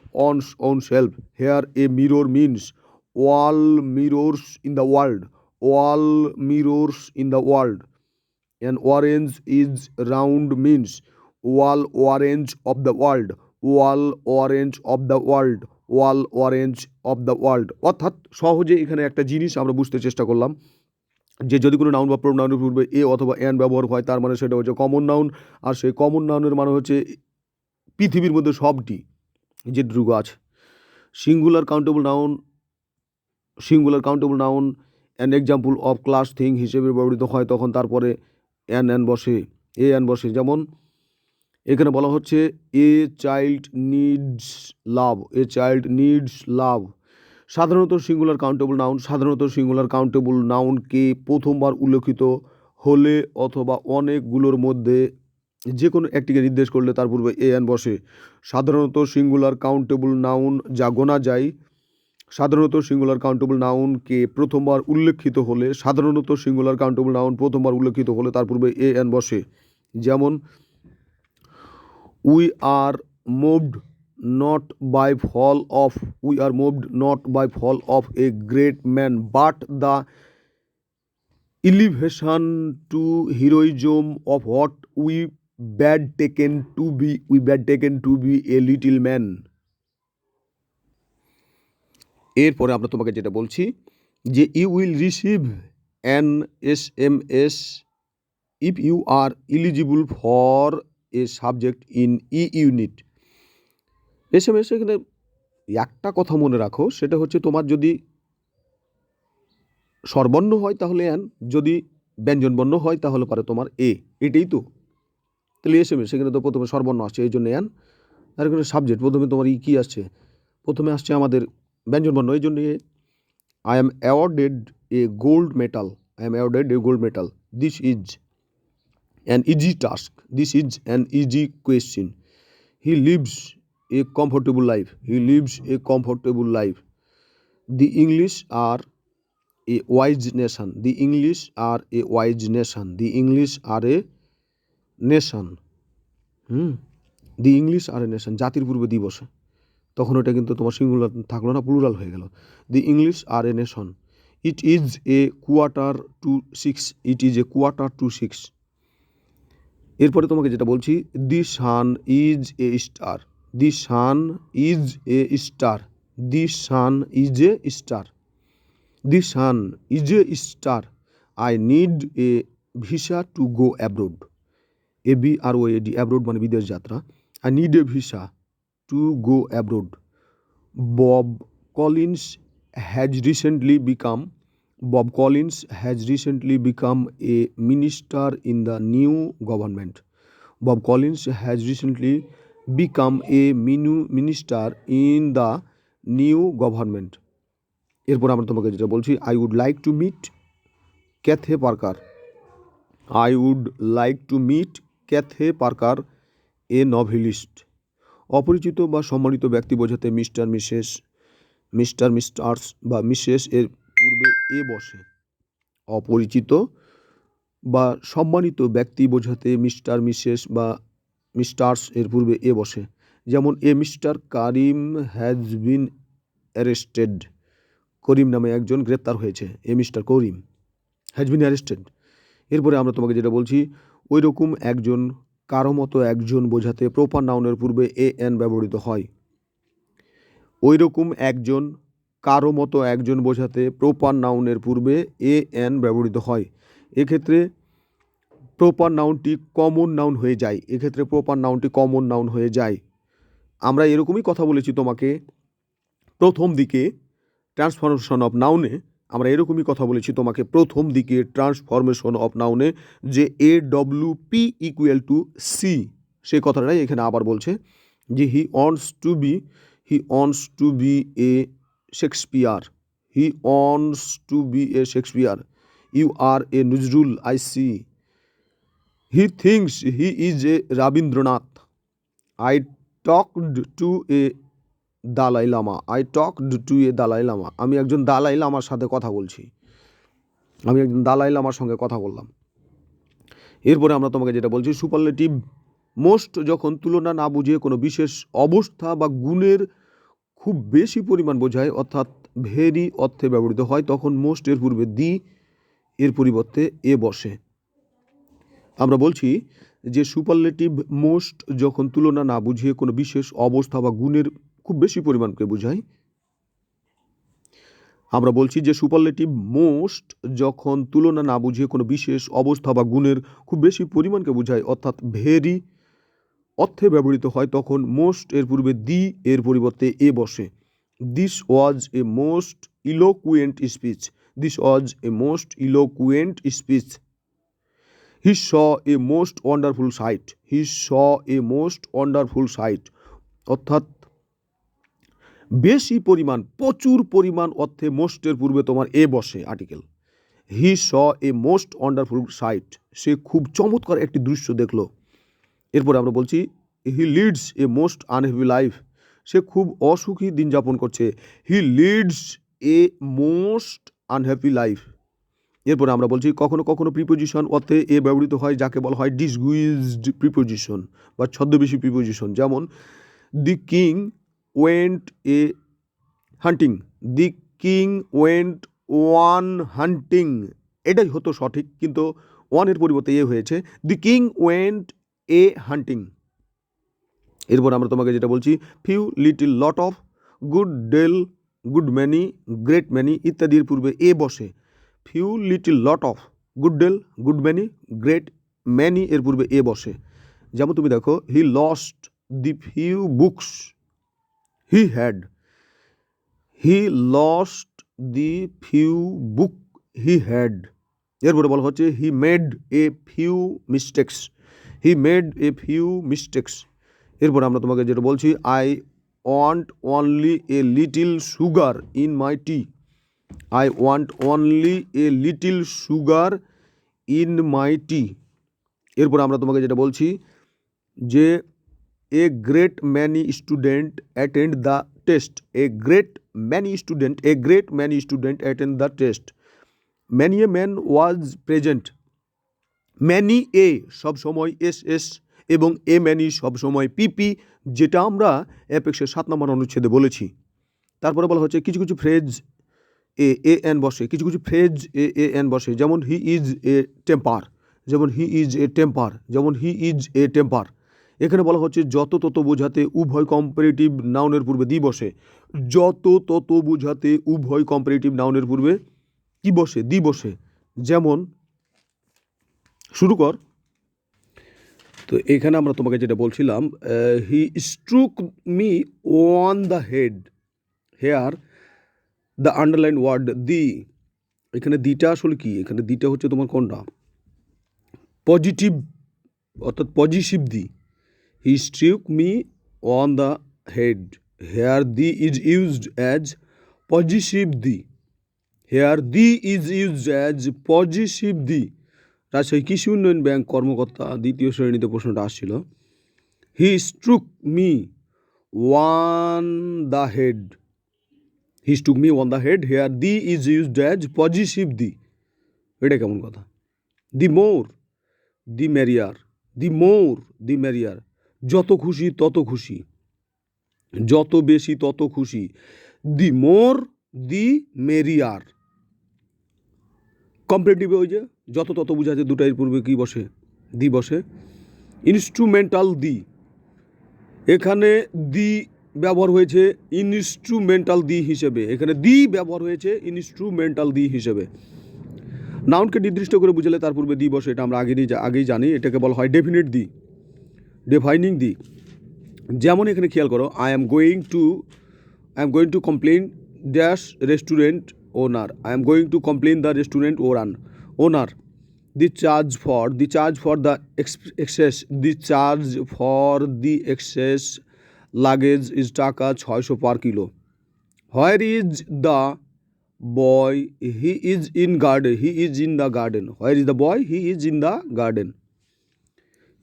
oneself, here a mirror means all mirrors in the world, all mirrors in the world. An orange is round means all orange of the world, all orange of the world, all orange of the world. অর্থাৎ সহজে এখানে একটা জিনিস আমরা বুঝতে চেষ্টা করলাম যে যদি কোনো নাউন বা প্রোনাউনের পূর্বে এ অথবা অ্যান ব্যবহার হয়, তার মানে সেটা হচ্ছে কমন নাউন, আর সেই কমন নাউনের মানে হচ্ছে পৃথিবীর মধ্যে সবটি যেটুকু আছে। Singular countable noun an example of class thing হিসেবে ব্যবহৃত হয়, তখন তারপরে অ্যান বসে, এ অ্যান বসে। যেমন এখানে বলা হচ্ছে a child needs love, a child needs love. সাধারণত সিঙ্গুলার কাউন্টেবল নাউনকে প্রথমবার উল্লেখিত হলে অথবা অনেকগুলোর মধ্যে যে কোনো একটিকে নির্দেশ করলে তার পূর্বে এ অ্যান বসে। সাধারণত সিঙ্গুলার কাউন্টেবল নাউন যা গোনা যায়, সাধারণত সিঙ্গুলার কাউন্টেবল নাউনকে প্রথমবার উল্লেখিত হলে, সাধারণত সিঙ্গুলার কাউন্টেবল নাউন প্রথমবার উল্লেখিত হলে তার পূর্বে এ অ্যান বসে। যেমন we are moved not by fall of a great man but the elevation to heroism of what we bad taken to be a little man. এরপরে আমরা তোমাকে যেটা বলছি যে you will receive an SMS if you are eligible for a subject in unit. SMS এখানে একটা কথা মনে রাখো, সেটা হচ্ছে তোমার যদি স্বরবর্ণ হয় তাহলে অ্যান, যদি ব্যঞ্জনবর্ণ হয় তাহলে পারে তোমার এ, এটাই তো। তাহলে SMS সেখানে তো প্রথমে স্বরবর্ণ আসছে, এই জন্য অ্যান। আর এখানে সাবজেক্ট প্রথমে তোমার কী আসছে, প্রথমে আসছে আমাদের ব্যঞ্জনবর্ণ, এই জন্য I am awarded a gold medal, this is an easy task, this is an easy question. He lives a comfortable life, the English are a wise nation, the English are a wise nation, the English are a nation, the English are a nation। জাতির পূর্বে the বসে, তখন ওটা কিন্তু তোমার singular থাকলো না, plural হয়ে গেল। The English are a nation, it is a quarter to six. এরপরে তোমাকে যেটা বলছি, the sun is a star, the sun is a star, the sun is a star, The sun is a star. I need a visa to go abroad. ABROAD, abroad মানে বিদেশ যাত্রা। I need a visa to go abroad. Bob Collins has recently become Bob Collins has recently become a minister in the new government. Bob Collins has recently become a minister in the new government. এরপর আমরা তোমাকে যেটা বলছি, I would like to meet Kathy Parker. I would like to meet Kathy Parker, a novelist. অপরিচিত বা সম্মানিত ব্যক্তি বোঝাতে মিস্টার মিসেস, মিস্টার মিস্টার্স বা মিসেস এর পূর্বে এ বসে। অপরিচিত বা সম্মানিত ব্যক্তি বোঝাতে মিস্টার মিসেস বা মিস্টার্স এর পূর্বে এ বসে। যেমন a mister Karim has been arrested. Karim নামে একজন গ্রেপ্তার হয়েছে। A mister Karim has been arrested. এরপরে আমরা তোমাকে যেটা বলছি, ওই রকম একজন, কারো মতো একজন বোঝাতে প্রপার নাউনের পূর্বে এ এন ব্যবহৃত হয়। ওই রকম একজন, কারো মতো একজন বোঝাতে প্রপার নাউনের পূর্বে এ এন ব্যবহৃত হয়। এক্ষেত্রে প্রপার নাউনটি কমন নাউন হয়ে যায়। এক্ষেত্রে প্রপার নাউনটি কমন নাউন হয়ে যায়। আমরা এরকমই কথা বলেছি তোমাকে প্রথম দিকে ট্রান্সফরমেশন অফ নাউনে। আমরা এরকমই কথা বলেছি তোমাকে প্রথম দিকে ট্রান্সফরমেশন অফ নাউনে, যে AWP ইকুয়াল টু সি, সেই কথাটাই এখানে আবার বলছে যে he wants to be a Shakespeare. He wants to be a Shakespeare. You are a Nazrul, I see. He thinks he is a Rabindranath. I talked to a Dalai Lama. I talked to a Dalai Lama. আমি একজন দালাই লামার সাথে কথা বলছি। আমি একজন দালাই লামার সঙ্গে কথা বললাম। এরপরে আমরা তোমাকে যেটা বলছি, সুপারলেটিভ মোস্ট যখন তুলনা না বুঝিয়ে কোনো বিশেষ অবস্থা বা গুণের খুব বেশি পরিমাণ বোঝায়, অর্থাৎ ভেরি অর্থে ব্যবহৃত হয়, তখন মোস্ট এর পূর্বে দি এর পরিবর্তে এ বসে। আমরা বলছি যে সুপারলেটিভ মোস্ট যখন তুলনা না বুঝিয়ে কোনো বিশেষ অবস্থা বা গুণের খুব বেশি পরিমাণকে বোঝায়। আমরা বলছি যে সুপারলেটিভ মোস্ট যখন তুলনা না বুঝিয়ে কোনো বিশেষ অবস্থা বা গুণের খুব বেশি পরিমাণকে বোঝায়, অর্থাৎ ভেরি অর্থে ব্যবহৃত হয়, তখন মোস্ট এর পূর্বে দি এর পরিবর্তে এ বসে। This was a most eloquent speech. This was a most eloquent speech. He saw a most wonderful sight. He saw a most wonderful sight. অর্থাৎ বেশি পরিমাণ, প্রচুর পরিমাণ অর্থে মোস্টের পূর্বে তোমার এ বসে article. He saw a most wonderful sight. সে খুব চমৎকার একটি দৃশ্য দেখলো। এরপরে আমরা বলছি he leads a most unhappy life. সে খুব অসুখী দিন যাপন করছে। He leads a most unhappy life. এরপরে আমরা বলছি কখনো কখনো প্রিপোজিশন অর্থে এ ব্যবহৃত হয়, যাকে বলা হয় ডিসগুইজড প্রিপোজিশন বা ছদ্মবেশী প্রিপোজিশন। যেমন the king went a hunting. The king went on hunting. এটাই হতো সঠিক, কিন্তু ওয়ানের পরিবর্তে এ হয়েছে। The king went a hunting. এরপর আমরা তোমাকে যেটা বলছি, few, little, lot of, good deal, good many, great many ইত্যাদির পূর্বে এ বসে। Few, little, lot of, good deal, good many, great many এর পূর্বে এ বসে। যেমন তুমি দেখো, he lost the few books he had. He lost the few book he had. এরপরে বলা হচ্ছে he made a few mistakes. He made a few mistakes. এরপর আমরা তোমাকে যেটা বলছি, I want only a little sugar in my tea. I want only a little sugar in my tea. এরপর আমরা তোমাকে যেটা বলছি যে a great many student attend the test. A great many student attend the test. Many a man was present. Many এ সবসময় S S এবং এ many সবসময় পিপি, যেটা আমরা অ্যাপেক্সের 7 নম্বর অনুচ্ছেদে বলেছি। তারপরে বলা হচ্ছে কিছু কিছু ফ্রেজ এ এ এন বসে, কিছু কিছু ফ্রেজ এ এ এন বসে। যেমন হি ইজ এ টেম্পার। যেমন হি ইজ এ টেম্পার। যেমন হি ইজ এ টেম্পার। এখানে বলা হচ্ছে যত তত বোঝাতে উভয় কম্পারেটিভ নাউনের পূর্বে দি বসে। যত তত বোঝাতে উভয় কম্পারেটিভ নাউনের পূর্বে কি বসে? দি বসে। যেমন শুরু কর, তো এখানে আমরা তোমাকে যেটা বলছিলাম, he struck me on the head, here the underline word the. এখানে দিটা আসলে কি? এখানে দিটা হচ্ছে তোমার কোনটা? পজিটিভ, অর্থাৎ positive the. He struck me on the head, here the is used as positive the, here the is used as positive the. Rajshahi Krishi Unnayan bank কর্মকর্তা, দ্বিতীয় শ্রেণীতে প্রশ্নটা আসছিল। He struck me on the head, he struck me on the head, here the is used as positive the. এটা কেমন কথা? দি মোর দি merrier, দি মোর দি merrier, যত খুশি তত খুশি, যত বেশি তত খুশি। দি মোর দি মেরিয়ার। কম্পারেটিভে ওই যে যত তত বোঝাচ্ছে, দুটার পূর্বে কি বসে? দি বসে। ইনস্ট্রুমেন্টাল দি, এখানে দি ব্যবহার হয়েছে ইনস্ট্রুমেন্টাল দি হিসেবে, এখানে দি ব্যবহার হয়েছে ইনস্ট্রুমেন্টাল দি হিসেবে। নাউনকে নির্দিষ্ট করে বুঝালে তার পূর্বে দি বসে, এটা আমরা আগেই জানি। এটাকে বলা হয় ডেফিনিট দি, ডিফাইনিং দি। যেমন এখানে খেয়াল করো, I am going to complain dash restaurant owner, I am going to complain the restaurant owner. The charge for the excess luggage is টাকা 600 per kilo. Where is the boy, he is in the garden, where is the boy, he is in the garden.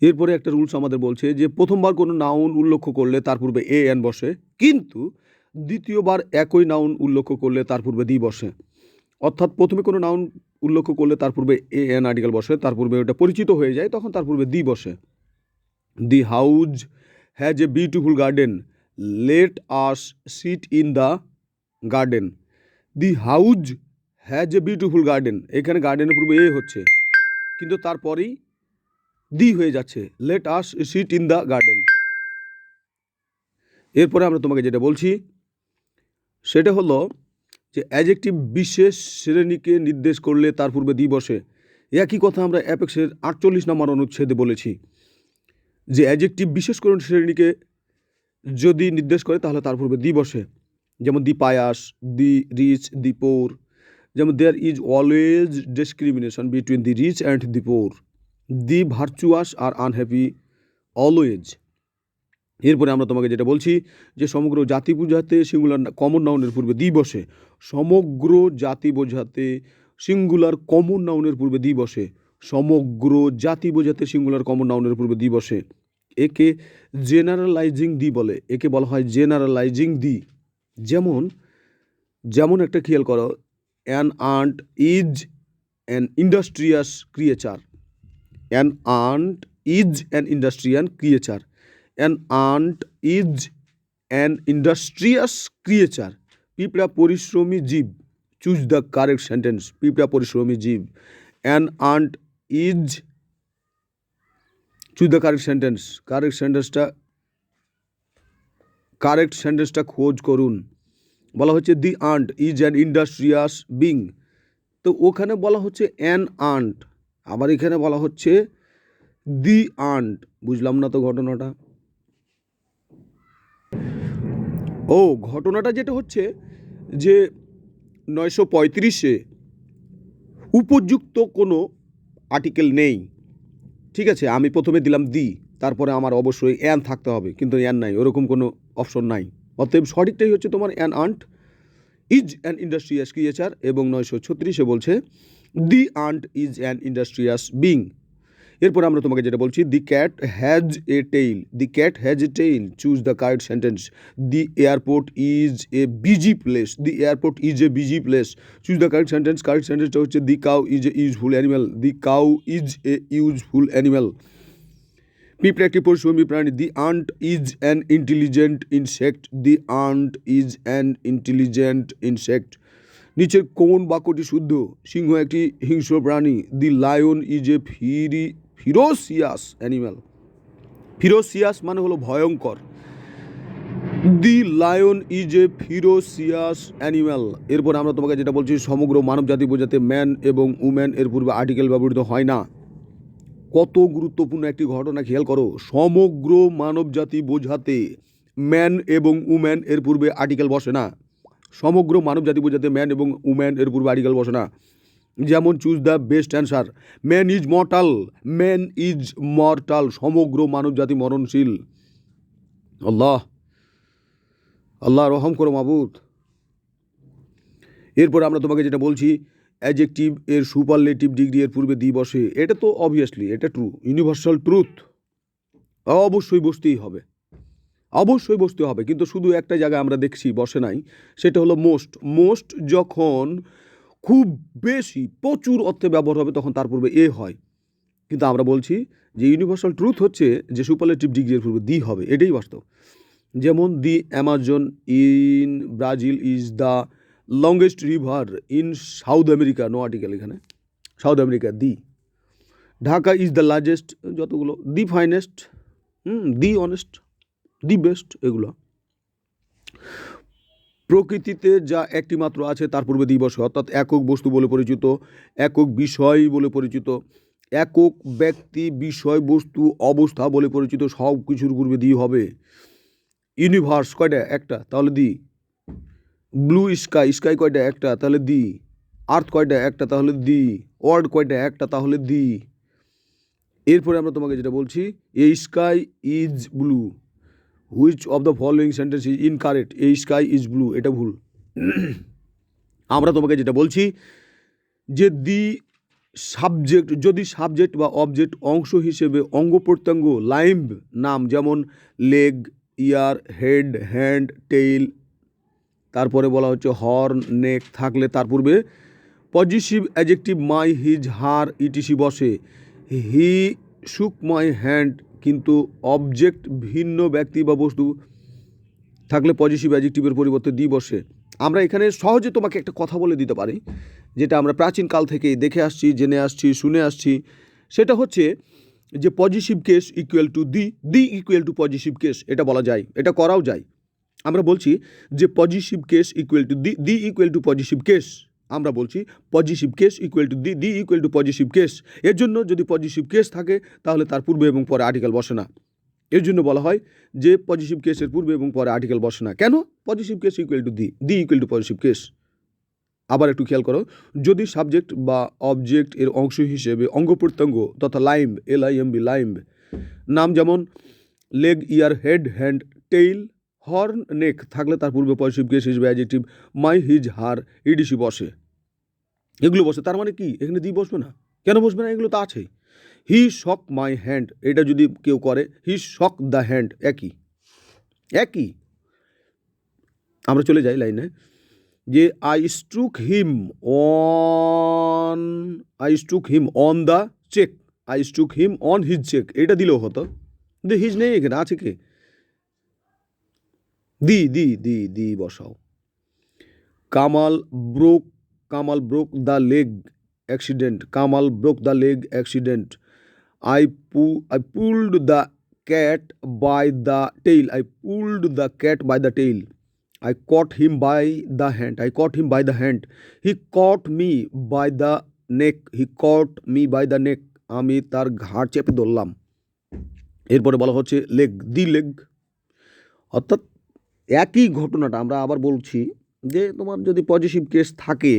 এরপরে একটা rules আমাদের বলছে যে প্রথমবার কোনো noun উল্লেখ করলে তার পূর্বে এ এন বসে, কিন্তু দ্বিতীয়বার একই নাউন উল্লেখ করলে তার পূর্বে দি বসে। অর্থাৎ প্রথমে কোনো নাউন উল্লেখ করলে তার পূর্বে এ এন আর্টিকেল বসে, তার পূর্বে ওটা পরিচিত হয়ে যায়, তখন তার পূর্বে দি বসে। The house has a beautiful garden, let us sit in the garden. The house has a beautiful garden, এখানে গার্ডেনের পূর্বে এ হচ্ছে, কিন্তু তারপরেই দি হয়ে যাচ্ছে, let us sit in the garden. এরপরে আমরা তোমাকে যেটা বলছি সেটা হলো যে অ্যাডজেক্টিভ বিশেষ শ্রেণীকে নির্দেশ করলে তার পূর্বে দি বসে। একই কথা আমরা অ্যাপেক্সের 48 নম্বর অনুচ্ছেদে বলেছি যে অ্যাডজেক্টিভ বিশেষ করে শ্রেণীকে যদি নির্দেশ করে তাহলে তার পূর্বে দি বসে। যেমন দি pious, the rich, the poor. যেমন there is always discrimination between the rich and the poor. The virtuous are unhappy always. এরপরে আমরা তোমাকে যেটা বলছি যে সমগ্র জাতি বোঝাতে সিঙ্গুলার কমন নাউনের পূর্বে দি বসে। সমগ্র জাতি বোঝাতে সিঙ্গুলার কমন নাউনের পূর্বে দি বসে। সমগ্র জাতি বোঝাতে সিঙ্গুলার কমন নাউনের পূর্বে দি বসে। একে জেনারেলাইজিং দি বলে, একে বলা হয় জেনারেলাইজিং দি। যেমন একটা খেয়াল করো, an ant is an industrious creature, an ant is an industrious creature, an ant is an industrious creature. পিঁপড়া পরিশ্রমী জীব, চুজ দ্য কারেক্ট সেন্টেন্স। পিঁপড়া পরিশ্রমী জীব, an ant is, choose the correct sentence. Correct সেন্টেন্সটা খোঁজ করুন। বলা হচ্ছে the ant is an industrious being, তো ওখানে বলা হচ্ছে অ্যান আন্ট, আবার এখানে বলা হচ্ছে দি আন্ট। বুঝলাম না তো ঘটনাটা। ঘটনাটা যেটা হচ্ছে যে 935-এ উপযুক্ত কোনো আর্টিকেল নেই, ঠিক আছে। আমি প্রথমে দিলাম দি, তারপরে আমার অবশ্যই অ্যান থাকতে হবে, কিন্তু অ্যান নাই, ওরকম কোনো অপশন নাই। অতএব সঠিকটাই হচ্ছে তোমার an ant is an industrious creature, এবং 936-এ বলছে the ant is an industrious being. এরপর আমরা তোমাকে যেটা বলছি, the cat has a tail, the cat has a tail, choose the correct sentence. The airport is a busy place, the airport is a busy place, choose the correct sentence. Correct সেন্টেন্সটা হচ্ছে the cow is a useful animal, the cow is a useful animal. পিঁপড়া একটি পরিশ্রমী প্রাণী, the ant is an intelligent insect, the ant is an intelligent insect. নিচের কোন বাক্যটি শুদ্ধ? সিংহ একটি হিংস্র প্রাণী, the lion is a ferocious animal. Ferocious মানে হলো ভয়ঙ্কর, the lion is a ferocious animal. এরপর আমরা তোমাকে যেটা বলছি, সমগ্র মানব জাতি বোঝাতে ম্যান এবং উম্যান এর পূর্বে আর্টিকেল ব্যবহৃত হয় না। কত গুরুত্বপূর্ণ একটি ঘটনা খেয়াল করো। সমগ্র মানবজাতি বোঝাতে ম্যান এবং উম্যান এর পূর্বে আর্টিকেল বসে না। সমগ্র মানবজাতি বোঝাতে ম্যান এবং উম্যান এর পূর্বে আর্টিকেল বসে না। যেমন choose the best answer, man is mortal, man is mortal, সমগ্র মানবজাতি মরণশীল। আল্লাহ আল্লাহ রহম করো মাবুদ। এরপর আমরা তোমাকে যেটা বলছি, অ্যাডজেক্টিভ এর সুপারলেটিভ ডিগ্রি এর পূর্বে দি বসে। এটা তো অবভিয়াসলি এটা ট্রু, ইউনিভার্সাল ট্রুথ, অবশ্যই বসতেই হবে, অবশ্যই বসতে হবে। কিন্তু শুধু একটা জায়গায় আমরা দেখছি বসে নাই, সেটা হলো মোস্ট। মোস্ট যখন খুব বেশি প্রচুর অর্থে ব্যবহার হবে তখন তার পূর্বে এ হয়। কিন্তু আমরা বলছি যে ইউনিভার্সাল ট্রুথ হচ্ছে যে সুপারলেটিভ ডিগ্রি এর পূর্বে দি হবে, এটাই বাস্তব। যেমন the Amazon in Brazil is the longest river in South America, no article এখানে, South America the. Dhaka is the largest, যতগুলো the finest, the honest, the best, এগুলো। প্রকৃতিতে যা একটি মাত্র আছে তার পূর্বে দি বসে, অর্থাৎ একক বস্তু বলে পরিচিত, একক বিষয় বলে পরিচিত, একক ব্যক্তি, বিষয়, বস্তু, অবস্থা বলে পরিচিত, সব কিছুর পূর্বে দি হবে। ইউনিভার্স কয়টা? একটা, তাহলে দি। ব্লু স্কাই, স্কাই কয়টা? একটা, তাহলে দি। আর্থ কয়টা? একটা, তাহলে দি। ওয়ার্ল্ড কয়টা? একটা, তাহলে দি। এরপরে আমরা তোমাকে যেটা বলছি, এ sky is blue, which of the following sentence is incorrect? A sky is blue, এটা ভুল। আমরা তোমাকে যেটা বলছি যে দি সাবজেক্ট, যদি সাবজেক্ট বা অবজেক্ট অংশ হিসেবে অঙ্গ প্রত্যঙ্গ, লাইম্ব, নাম, যেমন লেগ, ইয়ার, হেড, হ্যান্ড, টেইল, তারপরে বলা হচ্ছে হর্ন, নেক থাকলে তার পূর্বে পজিটিভ অ্যাডজেক্টিভ মাই, হিজ, হার, ইটিসি বসে। হি শুক মাই হ্যান্ড, কিন্তু অবজেক্ট ভিন্ন ব্যক্তি বা বস্তু থাকলে পজিটিভ অ্যাডজেক্টিভের পরিবর্তে দি বসে। আমরা এখানে সহজে তোমাকে একটা কথা বলে দিতে পারি, যেটা আমরা প্রাচীনকাল থেকেই দেখে আসছি, জেনে আসছি, শুনে আসছি। সেটা হচ্ছে যে positive case equal to the, the equal to positive case, এটা বলা যায়, এটা করাও যায়। আমরা বলছি যে positive case equal to the, the equal to positive case. আমরা বলছি positive case equal to the, the equal to positive case. এর জন্য যদি পজিটিভ কেস থাকে তাহলে তার পূর্বে এবং পরে আর্টিকেল বসে না। এর জন্য বলা হয় যে পজিটিভ কেসের পূর্বে এবং পরে আর্টিকেল বসে না। কেন? Positive case equal to the, the equal to positive case. আবার একটু খেয়াল করো, যদি সাবজেক্ট বা অবজেক্ট এর অংশ হিসেবে অঙ্গ প্রত্যঙ্গ তথা লাইম্ব, LIMB, লাইম্ব, নাম, যেমন লেগ, ইয়ার, হেড, হ্যান্ড, টেইল, হর্ন, নেক থাকলে তার পূর্বে পজিটিভ কেস হিসেবে অ্যাডজেক্টিভ মাই, হিজ, হার, ইডিসি বসে। এগুলো বসে। তার মানে কি এখানে দি বসবে না? কেন বসবে না? এগুলো তো আছেই। হি শক মাই হ্যান্ড, এটা যদি কেউ করে, হি শক দ্য হ্যান্ড, একই একই। আমরা চলে যাই লাইনে, যে I struck him on, I struck him on the cheek, I struck him on his cheek, এটা দিলেও হতো, কিন্তু হিজ নেই এখানে, আছে কে? দি, দি, দি, দি বসাও। Kamal broke, Kamal broke the leg accident, Kamal broke the leg accident. I pulled the cat by the tail, I pulled the cat by the tail. I caught him by the hand, I caught him by the hand. He caught me by the neck, he caught me by the neck. আমি তার ঘাড় চেপে ধরলাম। এরপরে বলা হচ্ছে leg, দি leg, অর্থাৎ একই ঘটনাটা আমরা আবার বলছি যে তোমার যদি পজিটিভ কেস থাকে,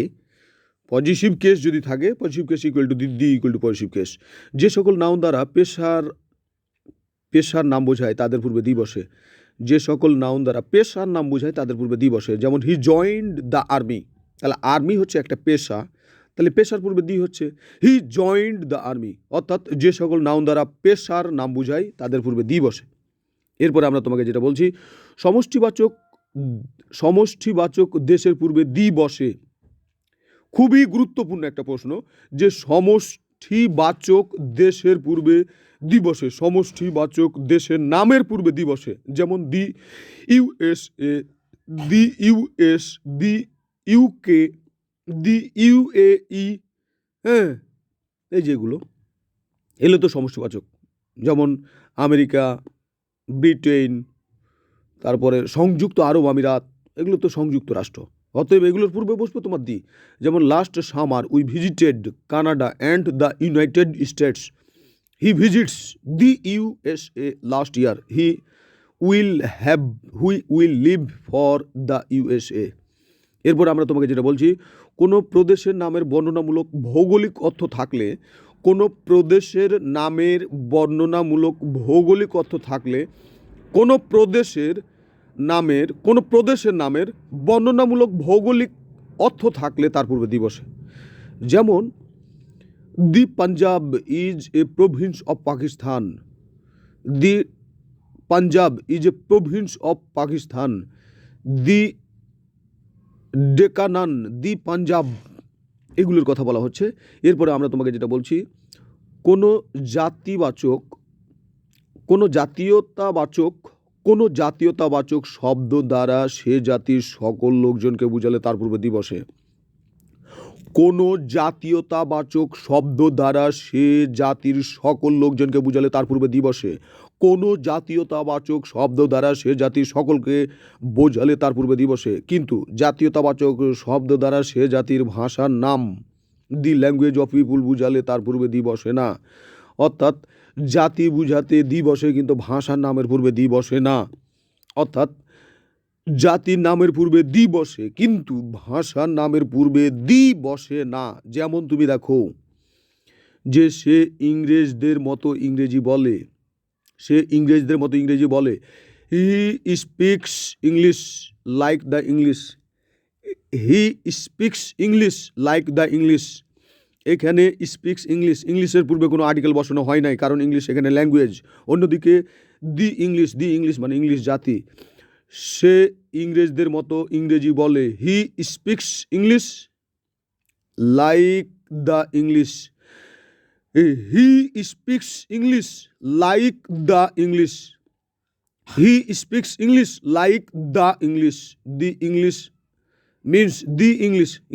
পজিটিভ কেস যদি থাকে, positive case equal to the, the equal to positive case. যে সকল নাউন দ্বারা পেশার নাম বোঝায় তাদের পূর্বে দি বসে। যে সকল নাউন দ্বারা পেশার নাম বোঝায় তাদের পূর্বে দি বসে। যেমন হি জয়েন্ড দ্য আর্মি, তাহলে আর্মি হচ্ছে একটা পেশা, তাহলে পেশার পূর্বে দি হচ্ছে হি জয়েন্ড দ্য আর্মি। অর্থাৎ যে সকল নাউন দ্বারা পেশার নাম বোঝায় তাদের পূর্বে দি বসে। এরপরে আমরা তোমাকে যেটা বলছি, সমষ্টিবাচক দেশের পূর্বে দি বসে। খুবই গুরুত্বপূর্ণ একটা প্রশ্ন, যে সমষ্টিবাচক দেশের পূর্বে দিবসে, সমষ্টিবাচক দেশের নামের পূর্বে দিবসে। যেমন দি USA, দি US, দি UK, দি UAE, হ্যাঁ, এই যেগুলো এগুলো তো সমষ্টিবাচক। যেমন আমেরিকা, ব্রিটেন, তারপরে সংযুক্ত আরব আমিরাত, এগুলো তো সংযুক্ত রাষ্ট্র। অতএব এগুলোর পূর্বে বসবে তোমার দি। যেমন last summer we visited Canada and the United States, he visits the USA last year, we will leave for the USA. এরপর আমরা তোমাকে যেটা বলছি, কোনো প্রদেশের নামের বর্ণনামূলক ভৌগোলিক অর্থ থাকলে, কোনো প্রদেশের নামের বর্ণনামূলক ভৌগোলিক অর্থ থাকলে, কোনো প্রদেশের নামের বর্ণনামূলক ভৌগোলিক অর্থ থাকলে তার পূর্বে দি বসে। যেমন the Punjab is a province of Pakistan, the Punjab is a province of Pakistan, the Deccan, the Punjab, এগুলোর কথা বলা হচ্ছে। এরপরে আমরা তোমাকে যেটা বলছি, কোনো জাতীয়তাবাচক শব্দ দ্বারা সে জাতির সকল লোকজনকে বুঝালে তার পূর্বে দি বসে। কোনো জাতীয়তাবাচক শব্দ দ্বারা সে জাতির সকল লোকজনকে বুঝালে তার পূর্বে দি বসে। কোনো জাতীয়তাবাচক শব্দ দ্বারা সে জাতির সকলকে বোঝালে তার পূর্বে দি বসে। কিন্তু জাতীয়তাবাচক শব্দ দ্বারা সে জাতির ভাষার নাম, দি ল্যাঙ্গুয়েজ অফ পিপুল বুঝালে তার পূর্বে দি বসে না। অর্থাৎ জাতি বুঝাতে দি বসে, কিন্তু ভাষার নামের পূর্বে দি বসে না। অর্থাৎ জাতির নামের পূর্বে দি বসে, কিন্তু ভাষার নামের পূর্বে দি বসে না। যেমন তুমি দেখো যে সে ইংরেজদের মতো ইংরেজি বলে, he speaks English like the English. এখানে স্পিক্স ইংলিশের পূর্বে কোনো আর্টিকেল বসানো হয় নাই, কারণ ইংলিশ এখানে ল্যাঙ্গুয়েজ। অন্যদিকে দি ইংলিশ মানে ইংলিশ জাতি, সে ইংরেজদের মতো ইংরেজি বলে, he speaks English like the English. He speaks English like the English, he speaks English like the English. The English means দি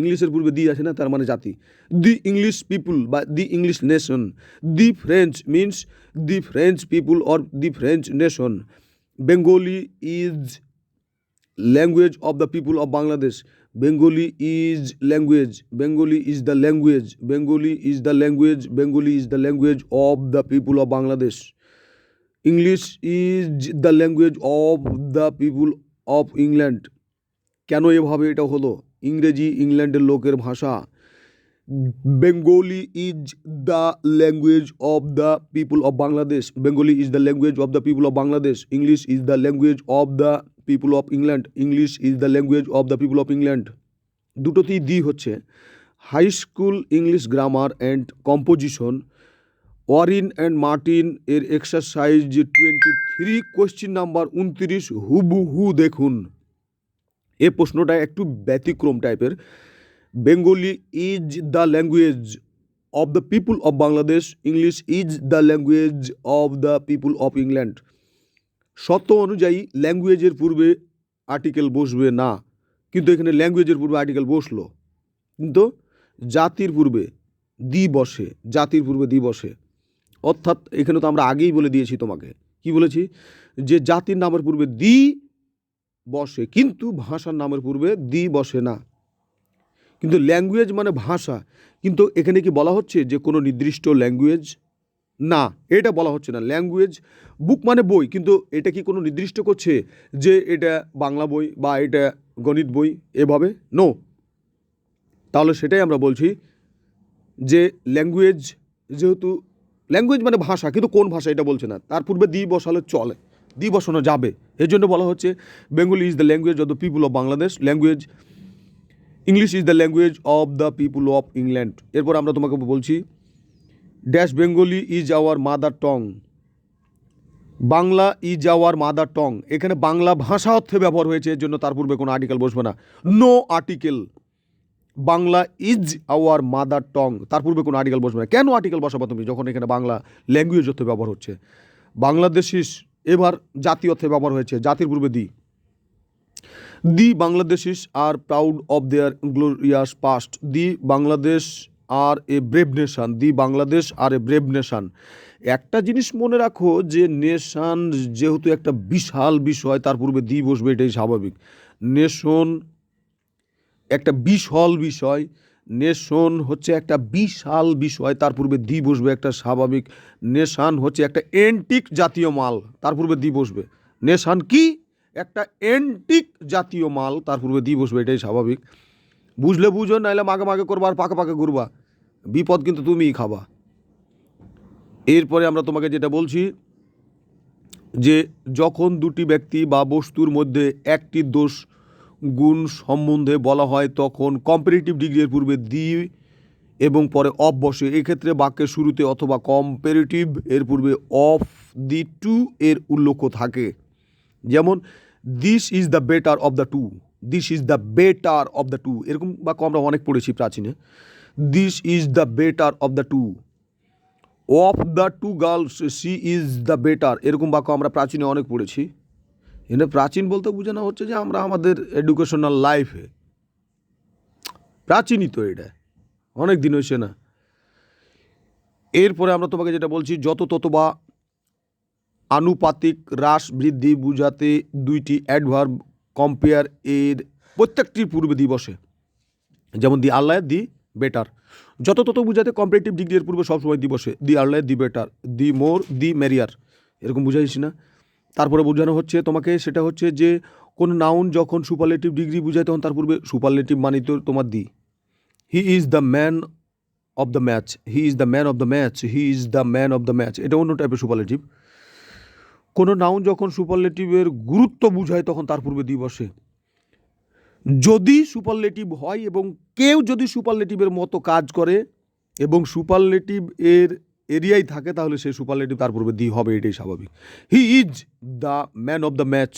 ইংলিশের পূর্বে দি আছে না, তার মানে জাতি। দি ইংলিশ পিপুল বা the English nation. The French means the French people or the French nation. Bengali is language of the people of Bangladesh. Bengali is the language of the people of Bangladesh. English is the language of the people of England. কেন এভাবে এটা হলো? ইংরেজি ইংল্যান্ডের লোকের ভাষা। Bengali is the language of the people of Bangladesh. Bengali is the language of the people of Bangladesh. English is the language of the people of England. English is the language of the people of England. দুটোতেই the হচ্ছে। High school English grammar and composition, Wren and Martin এর exercise 23 question number 29 হুবহু দেখুন। এই প্রশ্নটা একটু ব্যতিক্রম টাইপের। Bengali is the language of the people of Bangladesh. English is the language of the people of England. শর্ত অনুযায়ী ল্যাঙ্গুয়েজের পূর্বে আর্টিকেল বসবে না, কিন্তু এখানে ল্যাঙ্গুয়েজের পূর্বে আর্টিকেল বসলো, কিন্তু জাতির পূর্বে দি বসে। অর্থাৎ এখানে তো আমরা আগেই বলে দিয়েছি তোমাকে, কি বলেছি, যে জাতির নামের পূর্বে দি বসে, কিন্তু ভাষার নামের পূর্বে দি বসে না। কিন্তু ল্যাঙ্গুয়েজ মানে ভাষা, কিন্তু এখানে কি বলা হচ্ছে যে কোনো নির্দিষ্ট ল্যাঙ্গুয়েজ? না, এটা বলা হচ্ছে না। ল্যাঙ্গুয়েজ, বুক মানে বই, কিন্তু এটা কি কোনো নির্দিষ্ট করছে যে এটা বাংলা বই বা এটা গণিত বই এভাবে? নো। তাহলে সেটাই আমরা বলছি যে ল্যাঙ্গুয়েজ, যেহেতু ল্যাঙ্গুয়েজ মানে ভাষা, কিন্তু কোন ভাষা এটা বলছে না, তার পূর্বে দি বসালে চলে, দি বসানো যাবে। এর জন্য বলা হচ্ছে Bengali is the language of the people of Bangladesh. Language English is the language of the people of England. এরপর আমরা তোমাকে বলছি dash Bengali is our mother টং। বাংলা ইজ আওয়ার মাদার টং, এখানে বাংলা ভাষা অর্থে ব্যবহার হয়েছে, এর জন্য তার পূর্বে কোনো আর্টিকেল বসবে না। No article. Bangla is our mother tongue, তার পূর্বে কোনো আর্টিকেল বসবে না। কেন আর্টিকেল বসাবো তুমি যখন এখানে বাংলা ল্যাঙ্গুয়েজ অর্থে ব্যবহার হচ্ছে? বাংলাদেশিস এবার জাতি অর্থে ব্যবহার হয়েছে, জাতির পূর্বে the Bangladeshis are proud of their glorious past. The Bangladesh are a brave nation. The Bangladesh are a brave nation. একটা জিনিস মনে রাখো যে নেশান যেহেতু একটা বিশাল বিষয়, তার পূর্বে দি বসবে, এটাই স্বাভাবিক। নেশন একটা বিশাল বিষয়, নেশন হচ্ছে একটা বিশাল বিষয়, তার পূর্বে দি বসবে একটা স্বাভাবিক। নেশান হচ্ছে একটা এন্টিক জাতীয় মাল, তার পূর্বে দি বসবে। নেশান কি? একটা এন্টিক জাতীয় মাল, তার পূর্বে দি বসবে, এটাই স্বাভাবিক। বুঝলে বুঝো, নাইলে মাগে মাগে করবা আর পাকে পাকে ঘুরবা, বিপদ কিন্তু তুমিই খাবা। এরপরে আমরা তোমাকে যেটা বলছি যে যখন দুটি ব্যক্তি বা বস্তুর মধ্যে একটি দোষ গুণ সম্বন্ধে বলা হয় তখন কম্পারেটিভ ডিগ্রির পূর্বে দি এবং পরে অফ বসে। এক্ষেত্রে বাক্যের শুরুতে অথবা কম্পারেটিভ এর পূর্বে অফ দি টু এর উল্লেখ থাকে। যেমন this is the better of the two, this is the better of the two, এরকম বাক্য আমরা অনেক পড়েছি প্রাচীনে। This is the better of the two, of the two girls she is the better, এরকম বাক্য আমরা প্রাচীনে অনেক পড়েছি। এখানে প্রাচীন বলতে বোঝানো হচ্ছে যে আমরা আমাদের এডুকেশনাল লাইফে প্রাচীনই তো, এটা অনেক দিন হয়েছে না। এরপরে আমরা তোমাকে যেটা বলছি, যত তত বা আনুপাতিক হ্রাস বৃদ্ধি বুঝাতে দুইটি অ্যাডভার্ব কম্পেয়ার এর প্রত্যেকটির পূর্বে দি বসে। যেমন দি আর্লায়ার, দি বেটার। যত তত বুঝাতে কম্পারেটিভ ডিগ্রি এর পূর্বে সবসময় দি বসে। দি আর্লায়ার, দি বেটার, দি মোর, দি মেরিয়ার, এরকম বুঝাইছি না। তারপরে বোঝানো হচ্ছে তোমাকে, সেটা হচ্ছে যে কোনো নাউন যখন সুপারলেটিভ ডিগ্রি বুঝায় তখন তার পূর্বে সুপারলেটিভ মানিত তোমার the. He is the man of the match, he is the man of the match, he is the man of the match, এটা অন্য টাইপের সুপারলেটিভ। কোনো নাউন যখন সুপারলেটিভের গুরুত্ব বুঝায় তখন তার পূর্বে দি বসে। যদি সুপারলেটিভ হয় এবং কেউ যদি সুপারলেটিভের মতো কাজ করে এবং সুপারলেটিভ এর এরিয়ায় থাকে তাহলে সেই সুপারলেটিভ তার পূর্বে দি হবে, এটাই স্বাভাবিক। হি is the man of the match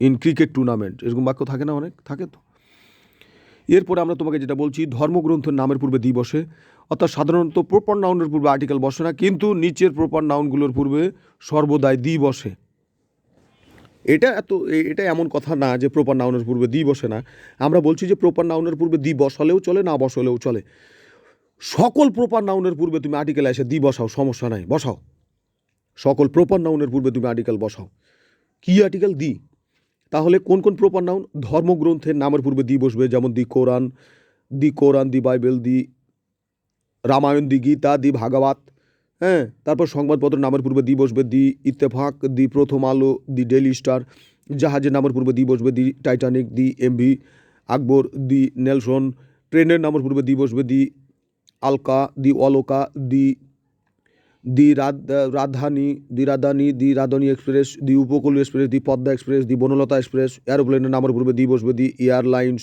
in cricket tournament, এরকম বাক্য থাকে না, অনেক থাকে তো। এরপরে আমরা তোমাকে যেটা বলছি, ধর্মগ্রন্থের নামের পূর্বে দি বসে, অর্থাৎ সাধারণত প্রপার নাউনের পূর্বে আর্টিকেল বসে না, কিন্তু নিচের প্রপার নাউনগুলোর পূর্বে সর্বদাই দি বসে। এটা এমন কথা না যে প্রপার নাউনের পূর্বে দি বসে না। আমরা বলছি যে প্রপার নাউনের পূর্বে দি বসালেও চলে, না বসালেও চলে। সকল প্রপার নাউনের পূর্বে তুমি আর্টিকেল এসে দি বসাও, সমস্যা নাই, বসাও। সকল প্রপার নাউনের পূর্বে তুমি আর্টিকেল বসাও। কি আর্টিকেল? দি। তাহলে কোন কোন প্রপার নাউন? ধর্মগ্রন্থের নামের পূর্বে দি বসবে, যেমন দি কোরআন, দি বাইবেল, দি রামায়ণ, দি গীতা, দি ভাগবত। হ্যাঁ, তারপর সংবাদপত্রের নামের পূর্বে দি বসবে, দি ইত্তেফাক, দি প্রথম আলো, দি ডেইলি স্টার। জাহাজের নামের পূর্বে দি বসবে, the Titanic, the MV Akbar, the Nelson. ট্রেনের নামের পূর্বে দি বসবে, the Alka, the Aloka, the the Rajdhani express, the Upakul express, the Padma express, the Banalata express. এরোপ্লেনের নামের পূর্বে দি বসবে, the airlines,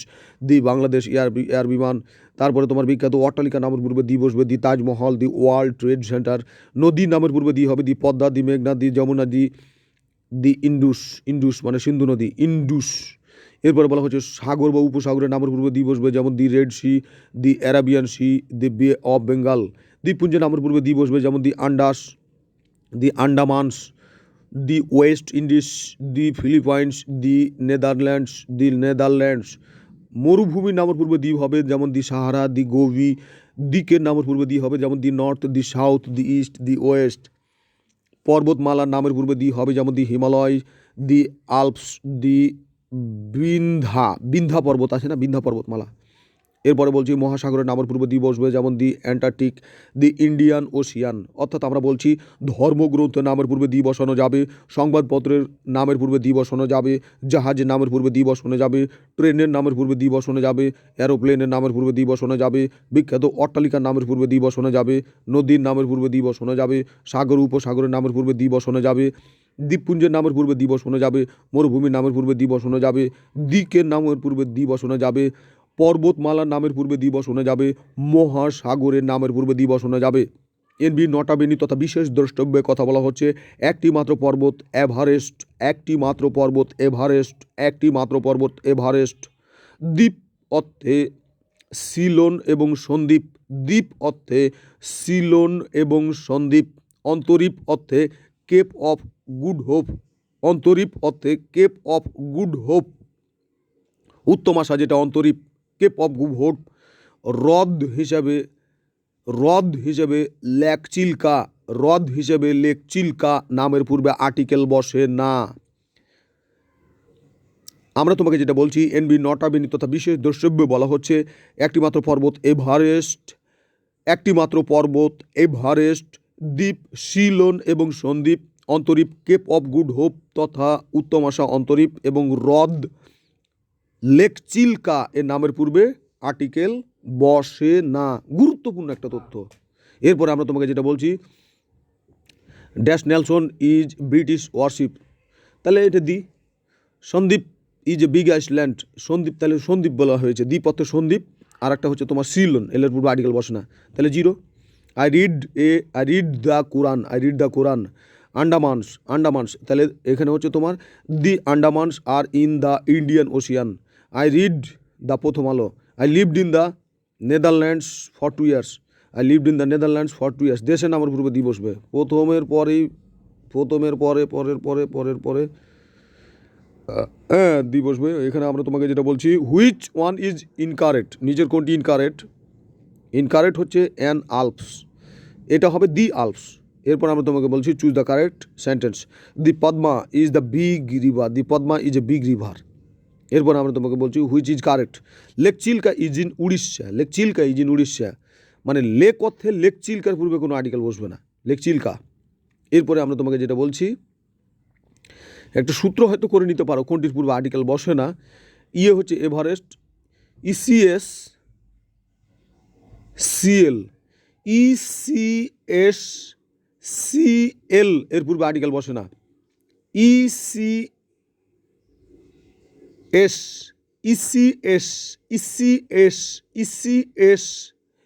the Bangladesh air Biman. তারপরে তোমার বিখ্যাত অট্টালিকা নামের পূর্বে দি বসবে, the Taj Mahal, the World Trade Centre. নদীর নামের পূর্বে দি হবে, দি পদ্মা, দি মেঘনা, দি যমুনা, দি ইন্ডুস মানে সিন্ধু নদী, ইন্ডুস। এরপরে বলা হচ্ছে সাগর বা উপসাগরের নামের পূর্বে দি বসবে, যেমন দি রেড সি, দি অ্যারাবিয়ান সি, দি বে অফ বেঙ্গল। দ্বীপপুঞ্জের নামের পূর্বে দি বসবে, যেমন দি আন্ডাস, দি আন্ডামানস, দি ওয়েস্ট ইন্ডিজ, দি ফিলিপাইন্স, দি নেদারল্যান্ডস। মরুভূমির নামের পূর্বে দি হবে, যেমন দি সাহারা, দি গোবি। দিকের নামের পূর্বে দি হবে, যেমন দি নর্থ, দি সাউথ, দি ইস্ট, দি ওয়েস্ট। পর্বতমালার নামের পূর্বে দি হবে, যেমন দি হিমালয়, দি আলপস, দি বিন্ধ্যা পর্বত আছে না, বিন্ধ্যা পর্বতমালা। এরপরে বলছি মহাসাগরের নামের পূর্বে দি বসবে, যেমন দি অ্যান্টার্কটিক, দি ইন্ডিয়ান ওশিয়ান। অর্থাৎ আমরা বলছি ধর্মগ্রন্থের নামের পূর্বে দি বসানো যাবে, সংবাদপত্রের নামের পূর্বে দি বসানো যাবে, জাহাজের নামের পূর্বে দি বসানো যাবে, ট্রেনের নামের পূর্বে দি বসানো যাবে, এরোপ্লেনের নামের পূর্বে দি বসানো যাবে, বিখ্যাত অট্টালিকার নামের পূর্বে দি বসানো যাবে, নদীর নামের পূর্বে দি বসানো যাবে, সাগর উপসাগরের নামের পূর্বে দি বসানো যাবে, দ্বীপপুঞ্জের নামের পূর্বে দি বসানো যাবে, মরুভূমির নামের পূর্বে দি বসানো যাবে, দিকের নামের পূর্বে দি বসানো যাবে, পর্বতমালার নামের পূর্বে দি বসানো যাবে, মহাসাগরের নামের পূর্বে দি বসানো যাবে। এনবি নটাবেনি তথা বিশেষ দ্রষ্টব্যে কথা বলা হচ্ছে একটি মাত্র পর্বত এভারেস্ট, একটি মাত্র পর্বত এভারেস্ট, একটি মাত্র পর্বত এভারেস্ট। দ্বীপ অর্থে সিলোন এবং সন্দ্বীপ, দ্বীপ অর্থে সিলোন এবং সন্দ্বীপ। অন্তরীপ অর্থে কেপ অফ গুড হোপ, অন্তরীপ অর্থে কেপ অফ গুড হোপ। উত্তম আশা যেটা অন্তরীপ, কেপ অফ গুড হোপ। হ্রদ হিসেবে লেক চিল্কা নামের পূর্বে আর্টিকেল বসে না। আমরা তোমাকে যেটা বলছি এনবি নটাবেনি তথা বিশেষ দ্রষ্টব্য বলা হচ্ছে একটিমাত্র পর্বত এভারেস্ট, দ্বীপ সিলন এবং সন্দ্বীপ, অন্তরীপ কেপ অফ গুড হোপ তথা উত্তম আশা অন্তরীপ এবং হ্রদ লেক চিল্কা এর নামের পূর্বে আর্টিকেল বসে না। গুরুত্বপূর্ণ একটা তথ্য। এরপরে আমরা তোমাকে যেটা বলছি dash Nelson is British warship, তাহলে এটা the Sandwip is a big island, Sandwip তাহলে সন্দ্বীপ বলা হয়েছে, দ্বীপ অর্থ সন্দ্বীপ, আর একটা হচ্ছে তোমার সিলন এলের পূর্বে আর্টিকেল বসে না, তাহলে zero. I read the Quran, Andamans তাহলে এখানে হচ্ছে তোমার the Andamans are in the Indian Ocean. I read the Prothom Alo, I lived in the Netherlands for 2 years, দেশের নামের পূর্বে দি বসবে, প্রথমের পরে দি বসবে। এখানে আমরা তোমাকে যেটা বলছি হুইচ ওয়ান ইজ ইনকারেক্ট, নিজের কোনটি ইনকারেক্ট হচ্ছে অ্যান আলপস, এটা হবে দি আলপস। এরপর আমরা তোমাকে বলছি choose the correct sentence. The Padma is a big river. এরপর আমরা তোমাকে বলছি which is correct. Lake Chilka is in Orissa, মানে লেক অর্থে লেক চিল্কার পূর্বে কোনো আর্টিকেল বসবে না, লেক চিল্কা। এরপরে আমরা তোমাকে যেটা বলছি একটা সূত্র হয়তো করে নিতে পারো কোনটির পূর্বে আর্টিকেল বসে না। হচ্ছে Everest, ECS CL, ECS CL এর পূর্বে আর্টিকেল বসে না। ইসিএস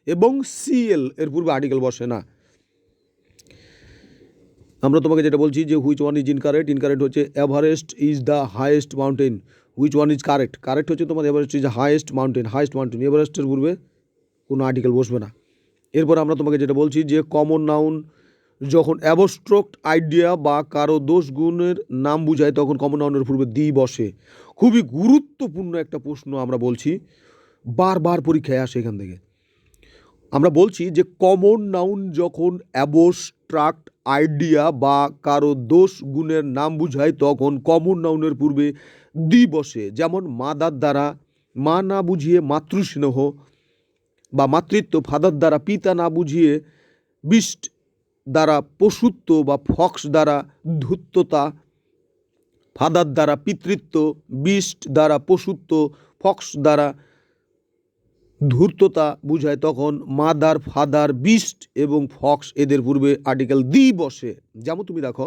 এবং সিএল এর পূর্বে আর্টিকেল বসে না। আমরা তোমাকে যেটা বলছি যে হুইচ ওয়ান ইজ ইনকারেক্ট হচ্ছে Everest is the highest mountain, which one is correct হচ্ছে তোমার Everest is the highest mountain, এভারেস্টের পূর্বে কোনো আর্টিকেল বসবে না। এরপর আমরা তোমাকে যেটা বলছি যে কমন নাউন যখন অ্যাবস্ট্রাক্ট আইডিয়া বা কারো দোষ গুণের নাম বুঝায় তখন কমন নাউনের পূর্বে দি বসে। খুবই গুরুত্বপূর্ণ একটা প্রশ্ন আমরা বলছি, বারবার পরীক্ষায় আসে এখান থেকে। আমরা বলছি যে কমন নাউন যখন অ্যাবস্ট্রাক্ট আইডিয়া বা কারো দোষ গুণের নাম বুঝায় তখন কমন নাউনের পূর্বে দি বসে। যেমন মাদার দ্বারা মা না বুঝিয়ে মাতৃস্নেহ বা মাতৃত্ব, ফাদার দ্বারা পিতা না বুঝিয়ে বিস্ট দ্বারা পশুত্ব বা ফক্স দ্বারা ধূর্ততা, ফাদার দ্বারা পিতৃত্ব, বিস্ট দ্বারা পশুত্ব, ফক্স দ্বারা ধূর্ততা বুঝায় তখন মাদার, ফাদার, বিস্ট এবং ফক্স এদের পূর্বে আর্টিকেল দি বসে। যেমন তুমি দেখো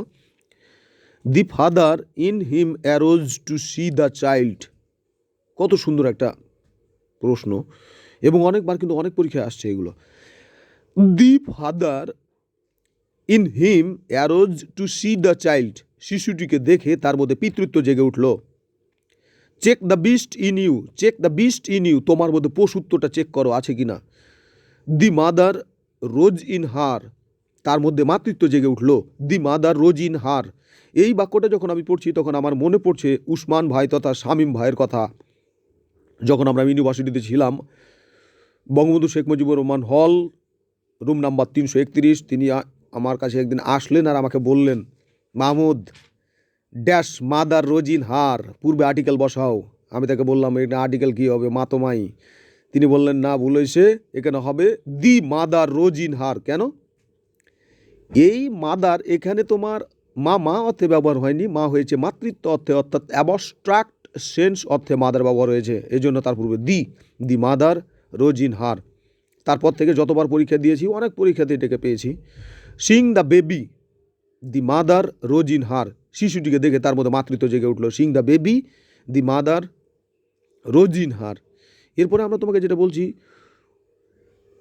the father in him arose to see the child, কত সুন্দর একটা প্রশ্ন এবং অনেকবার কিন্তু অনেক পরীক্ষায় আসছে এগুলো। The father in him arose to see the child, শিশুটিকে দেখে তার মধ্যে পিতৃত্ব জেগে উঠল। Check the beast in you, তোমার মধ্যে পশুত্বটা চেক করো আছে কি না। The mother rose in her, তার মধ্যে মাতৃত্ব জেগে উঠল। The mother rose in her, এই বাক্যটা যখন আমি পড়ছি তখন আমার মনে পড়ছে উসমান ভাই তথা শামীম ভাইয়ের কথা। যখন আমরা ইউনিভার্সিটিতে ছিলাম, বঙ্গবন্ধু শেখ মুজিবুর রহমান হল, রুম নাম্বার 331, তিনি আমার কাছে একদিন আসলেন আর আমাকে বললেন Mahmud dash mother rose in her, পূর্বে আর্টিকেল বসাও। আমি তাকে বললাম এটা আর্টিকেল কী হবে, মাতোমাই। তিনি বললেন না, ভুল হয়েছে, এখানে হবে the mother rose in her. কেন? এই মাদার এখানে তোমার মা অর্থে ব্যবহার হয়নি, মা হয়েছে মাতৃত্ব অর্থে, অর্থাৎ অ্যাবস্ট্রাক্ট সেন্স অর্থে মাদার ব্যবহার হয়েছে, এই জন্য তার পূর্বে the mother rose in her. তারপর থেকে যতবার পরীক্ষা দিয়েছি অনেক পরীক্ষাতে এটাকে পেয়েছি। Singh the baby, the mother rose in her, শিশুটিকে দেখে তার মধ্যে মাতৃত্ব জেগে উঠলো। Singh the baby, the mother rose in her. এরপরে আমরা তোমাকে যেটা বলছি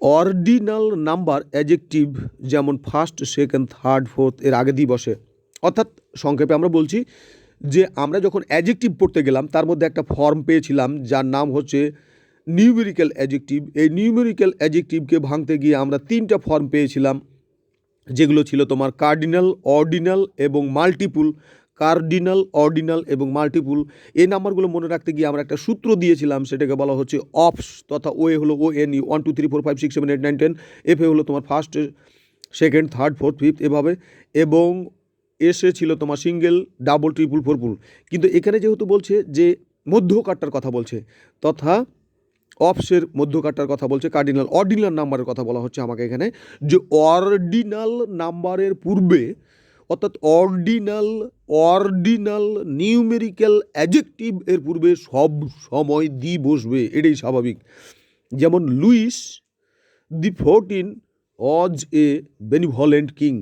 অর্ডিনাল নাম্বার অ্যাডজেক্টিভ যেমন ফার্স্ট, সেকেন্ড, থার্ড, ফোর্থ এর আগে দি বসে। অর্থাৎ সংক্ষেপে আমরা বলছি যে আমরা যখন অ্যাডজেক্টিভ পড়তে গেলাম তার মধ্যে একটা ফর্ম পেয়েছিলাম যার নাম হচ্ছে নিউমেরিক্যাল অ্যাডজেক্টিভ। এই নিউমেরিক্যাল অ্যাডজেক্টিভকে ভাঙতে গিয়ে আমরা 3টা ফর্ম পেয়েছিলাম, যেগুলো ছিল তোমার কার্ডিনাল, অর্ডিনাল এবং মাল্টিপুল। এই নাম্বারগুলো মনে রাখতে গিয়ে আমরা একটা সূত্র দিয়েছিলাম, সেটাকে বলা হচ্ছে অপস তথা ওয়ে হলো ONE 1 2 3 4 5 6 7 8 9 10, এফে হলো তোমার first, second, third, fourth, fifth এভাবে, এবং এসে ছিল তোমার সিঙ্গেল, ডাবল, ট্রিপল, ফোরপুল। কিন্তু এখানে যেহেতু বলছে যে মধ্যকারটার কথা বলছে, তথা অফসের মধ্যকারটার কথা বলছে, কার্ডিনাল অর্ডিনাল নাম্বারের কথা বলা হচ্ছে আমাকে এখানে, যে অর্ডিনাল নাম্বারের পূর্বে অর্থাৎ অর্ডিনাল নিউমেরিক্যাল অ্যাডজেক্টিভ এর পূর্বে সব সময় দি বসবে, এটাই স্বাভাবিক। যেমন লুইস দি 14 ওয়াজ এ বেনিভলেন্ট কিং।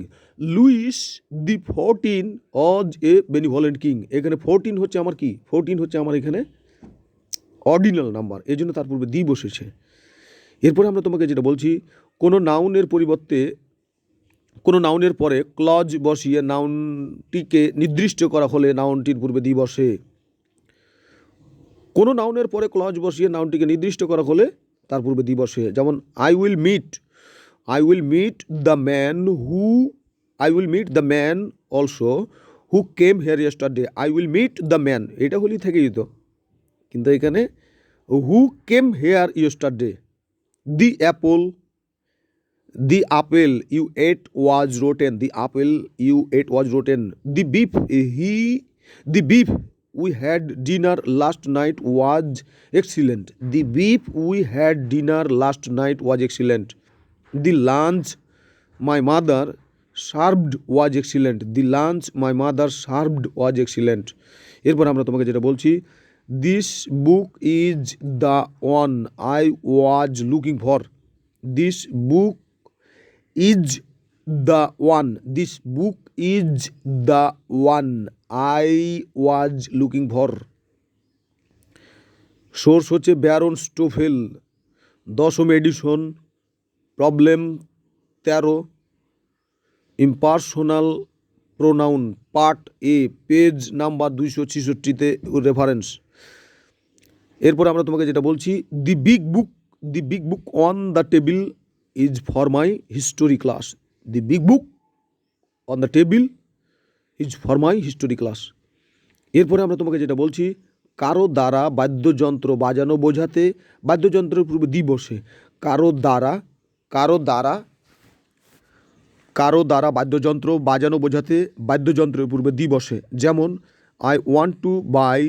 লুইস দি 14 ওয়াজ এ বেনিভলেন্ট কিং। এখানে 14 হচ্ছে আমার কি, 14 হচ্ছে আমার এখানে অর্ডিনাল নাম্বার, এই জন্য তার পূর্বে দি বসেছে। এরপরে আমরা তোমাকে যেটা বলছি, কোনো নাউনের পরিবর্তে কোনো নাউনের পরে ক্লজ বসিয়ে নাউনটিকে নির্দিষ্ট করা হলে নাউনটির পূর্বে দি বসে। কোনো নাউনের পরে ক্লজ বসিয়ে নাউনটিকে নির্দিষ্ট করা হলে তার পূর্বে দি বসে। যেমন I will meet the man also who came here yesterday. I will meet the man, এটা হলেই থেকে যেত, কিন্তু এখানে who came here yesterday. The apple you ate was rotten. The apple you ate was rotten. The beef we had dinner last night was excellent. The beef we had dinner last night was excellent. The lunch my mother served was excellent. The lunch my mother served was excellent. এরপর আমরা তোমাকে যেটা বলছি, this book is the one I was looking for. This book is the one I was looking for. Source হচ্ছে Barron Stoffel, 10ম edition, problem 13, impersonal pronoun part A, page number 266-তে reference. এরপর আমরা তোমাকে যেটা বলছি, the big book on the table is for my history class. The big book on the table is for my history class. এরপরে আমরা তোমাকে যেটা বলছি, কারো দ্বারা বাদ্যযন্ত্র বাজানো বোঝাতে বাদ্যযন্ত্রের পূর্বে দি বসে। কারো দ্বারা বাদ্যযন্ত্র বাজানো বোঝাতে বাদ্যযন্ত্রের পূর্বে দি বসে। যেমন I want to buy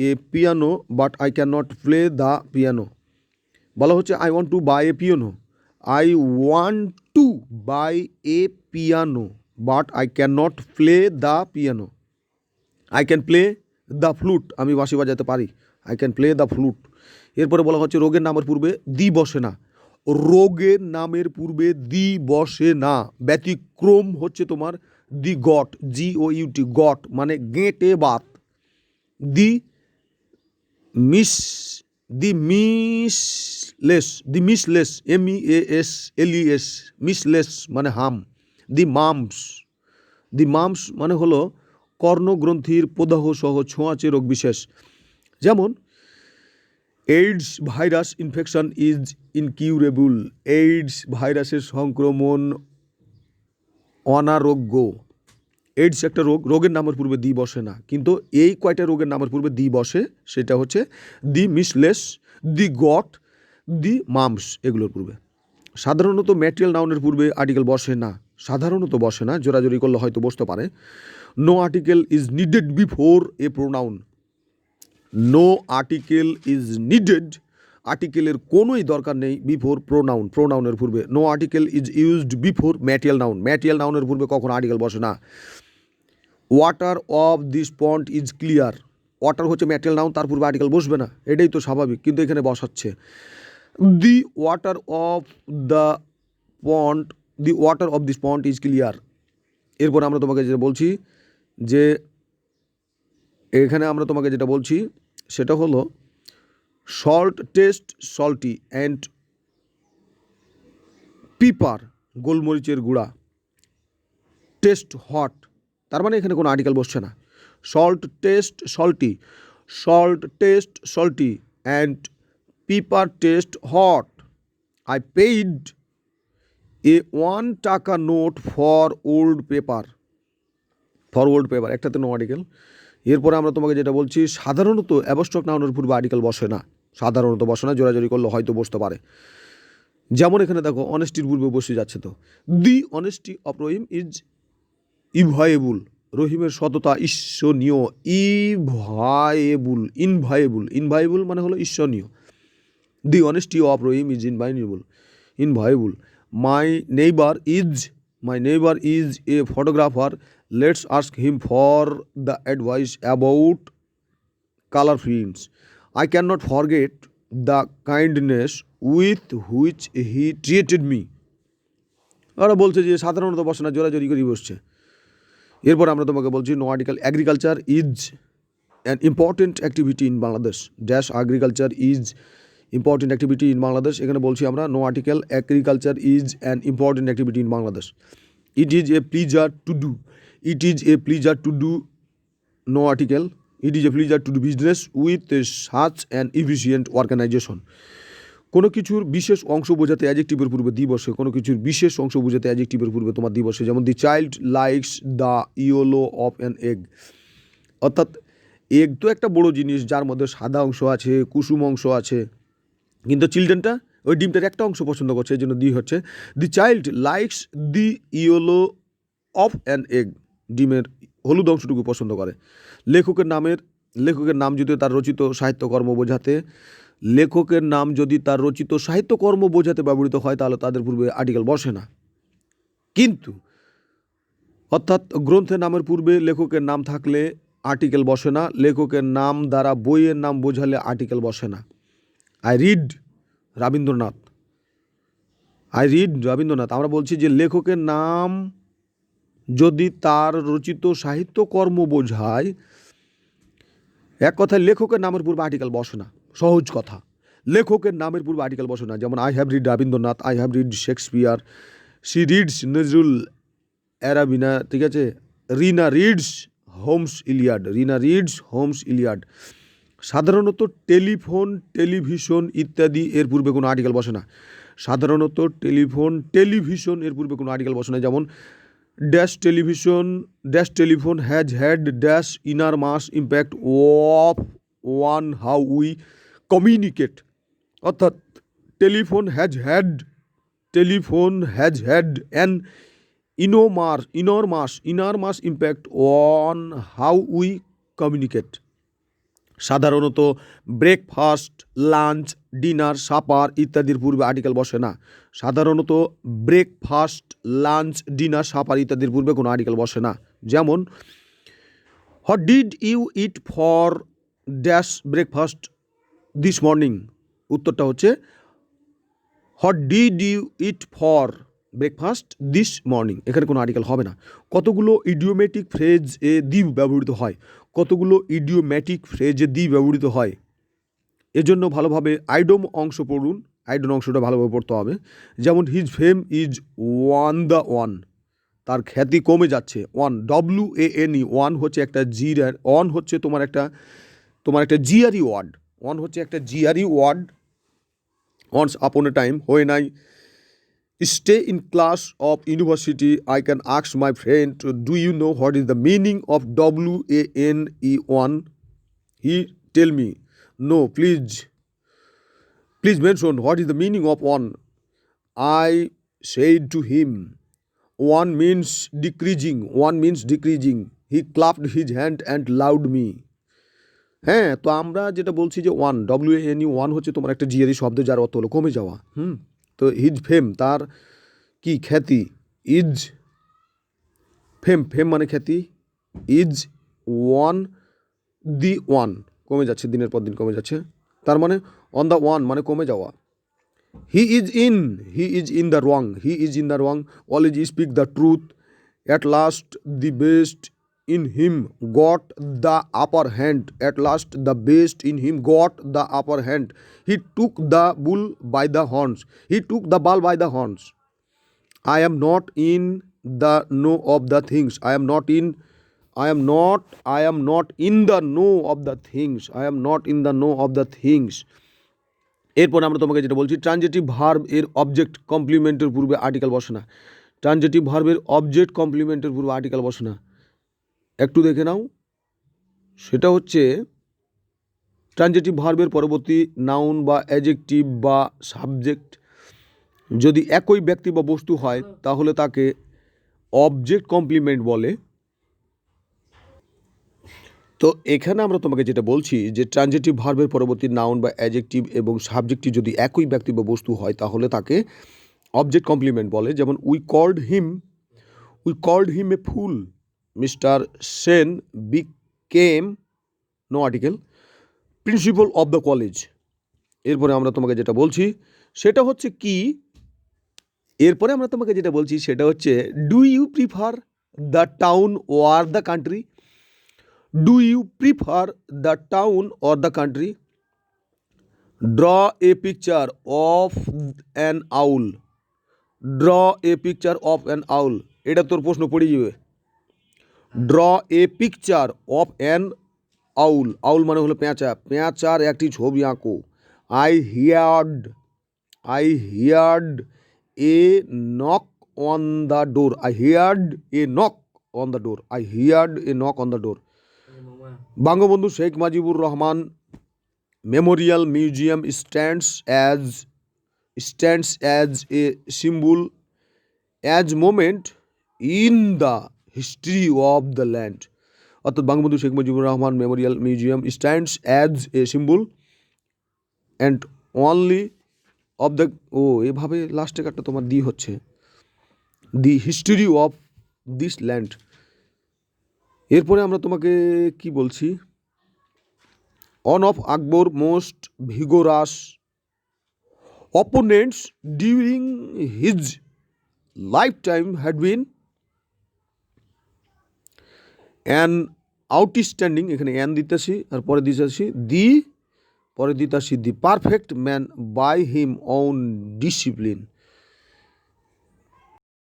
a piano but I can not play the piano. বলা হচ্ছে I want to buy a piano, I want to buy a piano but I cannot play the piano. I can play the flute, আমি বাঁশি বাজাতে পারি, I can play the flute. এরপরে বলা হচ্ছে রোগের নামের পূর্বে দি বসে না। রোগের নামের পূর্বে দি বসে না, ব্যতিক্রম হচ্ছে তোমার দি গট, GOUT, গট মানে গেঁটে বাত। দি মিসলেস, MEASLES, মিসলেস মানে হাম। দি মামস মানে হলো কর্ণগ্রন্থির প্রদাহ সহ ছোঁয়াচে রোগ বিশেষ। যেমন AIDS virus infection is incurable. AIDS ভাইরাসের সংক্রমণ অনারোগ্য। এইডস একটা রোগ, রোগের নামের পূর্বে দি বসে না, কিন্তু এই কয়টা রোগের নামের পূর্বে দি বসে, সেটা হচ্ছে দি মিসলেস, দি গট, দি মামস, এগুলোর পূর্বে। সাধারণত ম্যাটেরিয়াল নাউনের পূর্বে আর্টিকেল বসে না, সাধারণত বসে না, জোরাজোরি করলে হয়তো বসতে পারে। No article is needed before a pronoun. No article is needed, আর্টিকেলের কোনোই দরকার নেই বিফোর প্রোনাউনের পূর্বে। No article is used before material নাউনের পূর্বে কখনো আর্টিকেল বসে না। Water of this pond is clear. Water হচ্ছে ম্যাটেরিয়াল নাউন, তার পূর্বে আর্টিকেল বসবে না, এটাই তো স্বাভাবিক, কিন্তু এখানে বসাচ্ছে। The water of this pond is clear. এরপর আমরা তোমাকে যেটা বলছি, যে এখানে আমরা তোমাকে যেটা বলছি সেটা হলো salt taste salty and pepper, গোলমরিচের গুঁড়া। টেস্ট হট, তার মানে এখানে কোনো আর্টিকেল বসছে না। Salt taste salty and pepper taste hot. I paid a 1 টাকা নোট ফর ওল্ড পেপার, একটাতে নো আর্টিকেল। এরপরে আমরা তোমাকে যেটা বলছি, সাধারণত অ্যাবস্ট্রাক্ট নাউনের পূর্বে আর্টিকেল বসে না, জোরাজোরি করলে হয়তো বসতে পারে। যেমন এখানে দেখো অনেস্টির পূর্বে বসে যাচ্ছে, তো the honesty of Rahim is enviable. রহিমের সততা ঈশ্বনীয়। ইনভাইয়েবল মানে হলো ঈশ্বনীয়। The honesty of Rahim is enviable. My neighbour is a photographer, let's ask him for the advice about colour films. I can not forget the kindness with which he treated me. ওরা বলছে যে সাধারণত বসে না, জোরাজোরি করে বসছে। এরপর আমরা তোমাকে বলছি no article agriculture is an important activity in Bangladesh. Dash agriculture is important activity in Bangladesh. এখানে বলছি আমরা no article agriculture is an important activity in Bangladesh. It is a pleasure to do no article. It is a pleasure to do business with such an efficient organisation. কোনো কিছুর বিশেষ অংশ বোঝাতে অ্যাডজেক্টিভের পূর্বে the বসে। কোনো কিছুর বিশেষ অংশ বোঝাতে অ্যাডজেক্টিভের পূর্বে তোমার দি বসে। যেমন the child likes the yellow of an egg. অর্থাৎ এগ তো একটা বড় জিনিস যার মধ্যে সাদা অংশ আছে, কুসুম অংশ আছে, কিন্তু চিলড্রেনটা ওই ডিমটার একটা অংশ পছন্দ করছে, এই জন্য দি হচ্ছে the child likes the yellow of an egg. ডিমের হলুদ অংশটুকু পছন্দ করে। লেখকের নাম যদি তার রচিত সাহিত্যকর্ম বোঝাতে ব্যবহৃত হয় তাহলে তাদের পূর্বে আর্টিকেল বসে না। কিন্তু অর্থাৎ গ্রন্থের নামের পূর্বে লেখকের নাম থাকলে আর্টিকেল বসে না। লেখকের নাম দ্বারা বইয়ের নাম বোঝালে আর্টিকেল বসে না। I read Rabindranath. আমরা বলছি যে লেখকের নাম যদি তার রচিত সাহিত্যকর্ম বোঝায়, এক কথায় লেখকের নামের পূর্বে আর্টিকেল বসে না। সহজ কথা, লেখকের নামের পূর্বে আর্টিকেল বসে না। যেমন I have read Rabindranath, I have read Shakespeare, she reads Nazrul অ্যারাবিনা, ঠিক আছে। Rina reads Homer's Iliad. সাধারণত টেলিফোন, টেলিভিশন ইত্যাদি এর পূর্বে কোনো আর্টিকেল বসে না। এর পূর্বে কোনো আর্টিকেল বসে না। যেমন dash telephone has had dash enormous impact of one how we communicate. অর্থাৎ telephone has had an enormous impact on how we communicate. সাধারণত ব্রেকফাস্ট, লাঞ্চ, ডিনার, সাপার ইত্যাদির পূর্বে আর্টিকেল বসে না। কোনো আর্টিকেল বসে না। যেমন what did you eat for dash breakfast this morning. উত্তরটা হচ্ছে what did you eat for breakfast this morning. এখানে কোনো আর্টিকেল হবে না। কতগুলো ইডিওমেটিক ফ্রেজ এ দি ব্যবহৃত হয়, এজন্য ভালোভাবে আইডম অংশ পড়ুন। আইডম অংশটা ভালোভাবে পড়তে হবে। যেমন হিজ ফেম ইজ ওয়ান, তার খ্যাতি কমে যাচ্ছে। WANE, ওয়ান হচ্ছে একটা GRE word. Once upon a time, when I stay in class of university, I can ask my friend, do you know what is the meaning of WANE? He tell me, no, please mention what is the meaning of one. I said to him, one means decreasing. He clapped his hand and loved me. হ্যাঁ, তো আমরা যেটা বলছি যে WANE হচ্ছে তোমার একটা GRE শব্দ যার অর্থ হলো কমে যাওয়া। তো হিজ ফেম, তার কি খ্যাতি। ইজ ফেম মানে খ্যাতি। ইজ দি ওয়ান কমে যাচ্ছে, দিনের পর দিন কমে যাচ্ছে। তার মানে অন দ্য ওয়ান মানে কমে যাওয়া। হি is in the wrong, always speak the truth, at last the best in him got the upper hand. He took the bull by the horns. I am not in the know of the things. I am not in the know of the things. এরপর আমরা তোমাকে যেটা বলছি, transitive verb এর object কমপ্লিমেন্টের পূর্বে article বসে না। একটু দেখে নাও। সেটা হচ্ছে ট্রানজিটিভ ভার্বের পরবর্তী নাউন বা অ্যাডজেক্টিভ বা সাবজেক্ট যদি একই ব্যক্তি বা বস্তু হয় তাহলে তাকে অবজেক্ট কমপ্লিমেন্ট বলে। তো এখানে আমরা তোমাকে যেটা বলছি যে ট্রানজিটিভ ভার্বের পরবর্তী নাউন বা অ্যাডজেক্টিভ এবং সাবজেক্টটি যদি একই ব্যক্তি বা বস্তু হয় তাহলে তাকে অবজেক্ট কমপ্লিমেন্ট বলে। যেমন we called him a fool, mister Sen became, no article, principal of the college. এরপরে আমরা তোমাকে যেটা বলছি সেটা হচ্ছে কি, do you prefer the town or the country? Do you prefer the town or the country? Draw a picture of an owl, draw a picture of an owl. এটা তোর প্রশ্ন পড়ে যাবে। Draw a picture of an owl, owl মানে হলো পেঁচা, পেঁচার একটি ছবি আঁকো। I heard a knock on the door, I heard a knock on the door, I heard a knock on the door. Bangabandhu Sheikh Mujibur Rahman memorial museum stands as a symbol as moment in the history of the land. অর্থাৎ Bangabandhu Sheikh Mujibur Rahman memorial museum stands as a symbol and only of the, এভাবে লাস্টে একটা তোমার the হচ্ছে, the history of this land. এরপরে আমরা তোমাকে কি বলছি, one of Akbar most vigorous opponents during his lifetime had been an outstanding, এখানে অ্যান দিতেছি আর পরে দিতেছি the perfect man by him own discipline.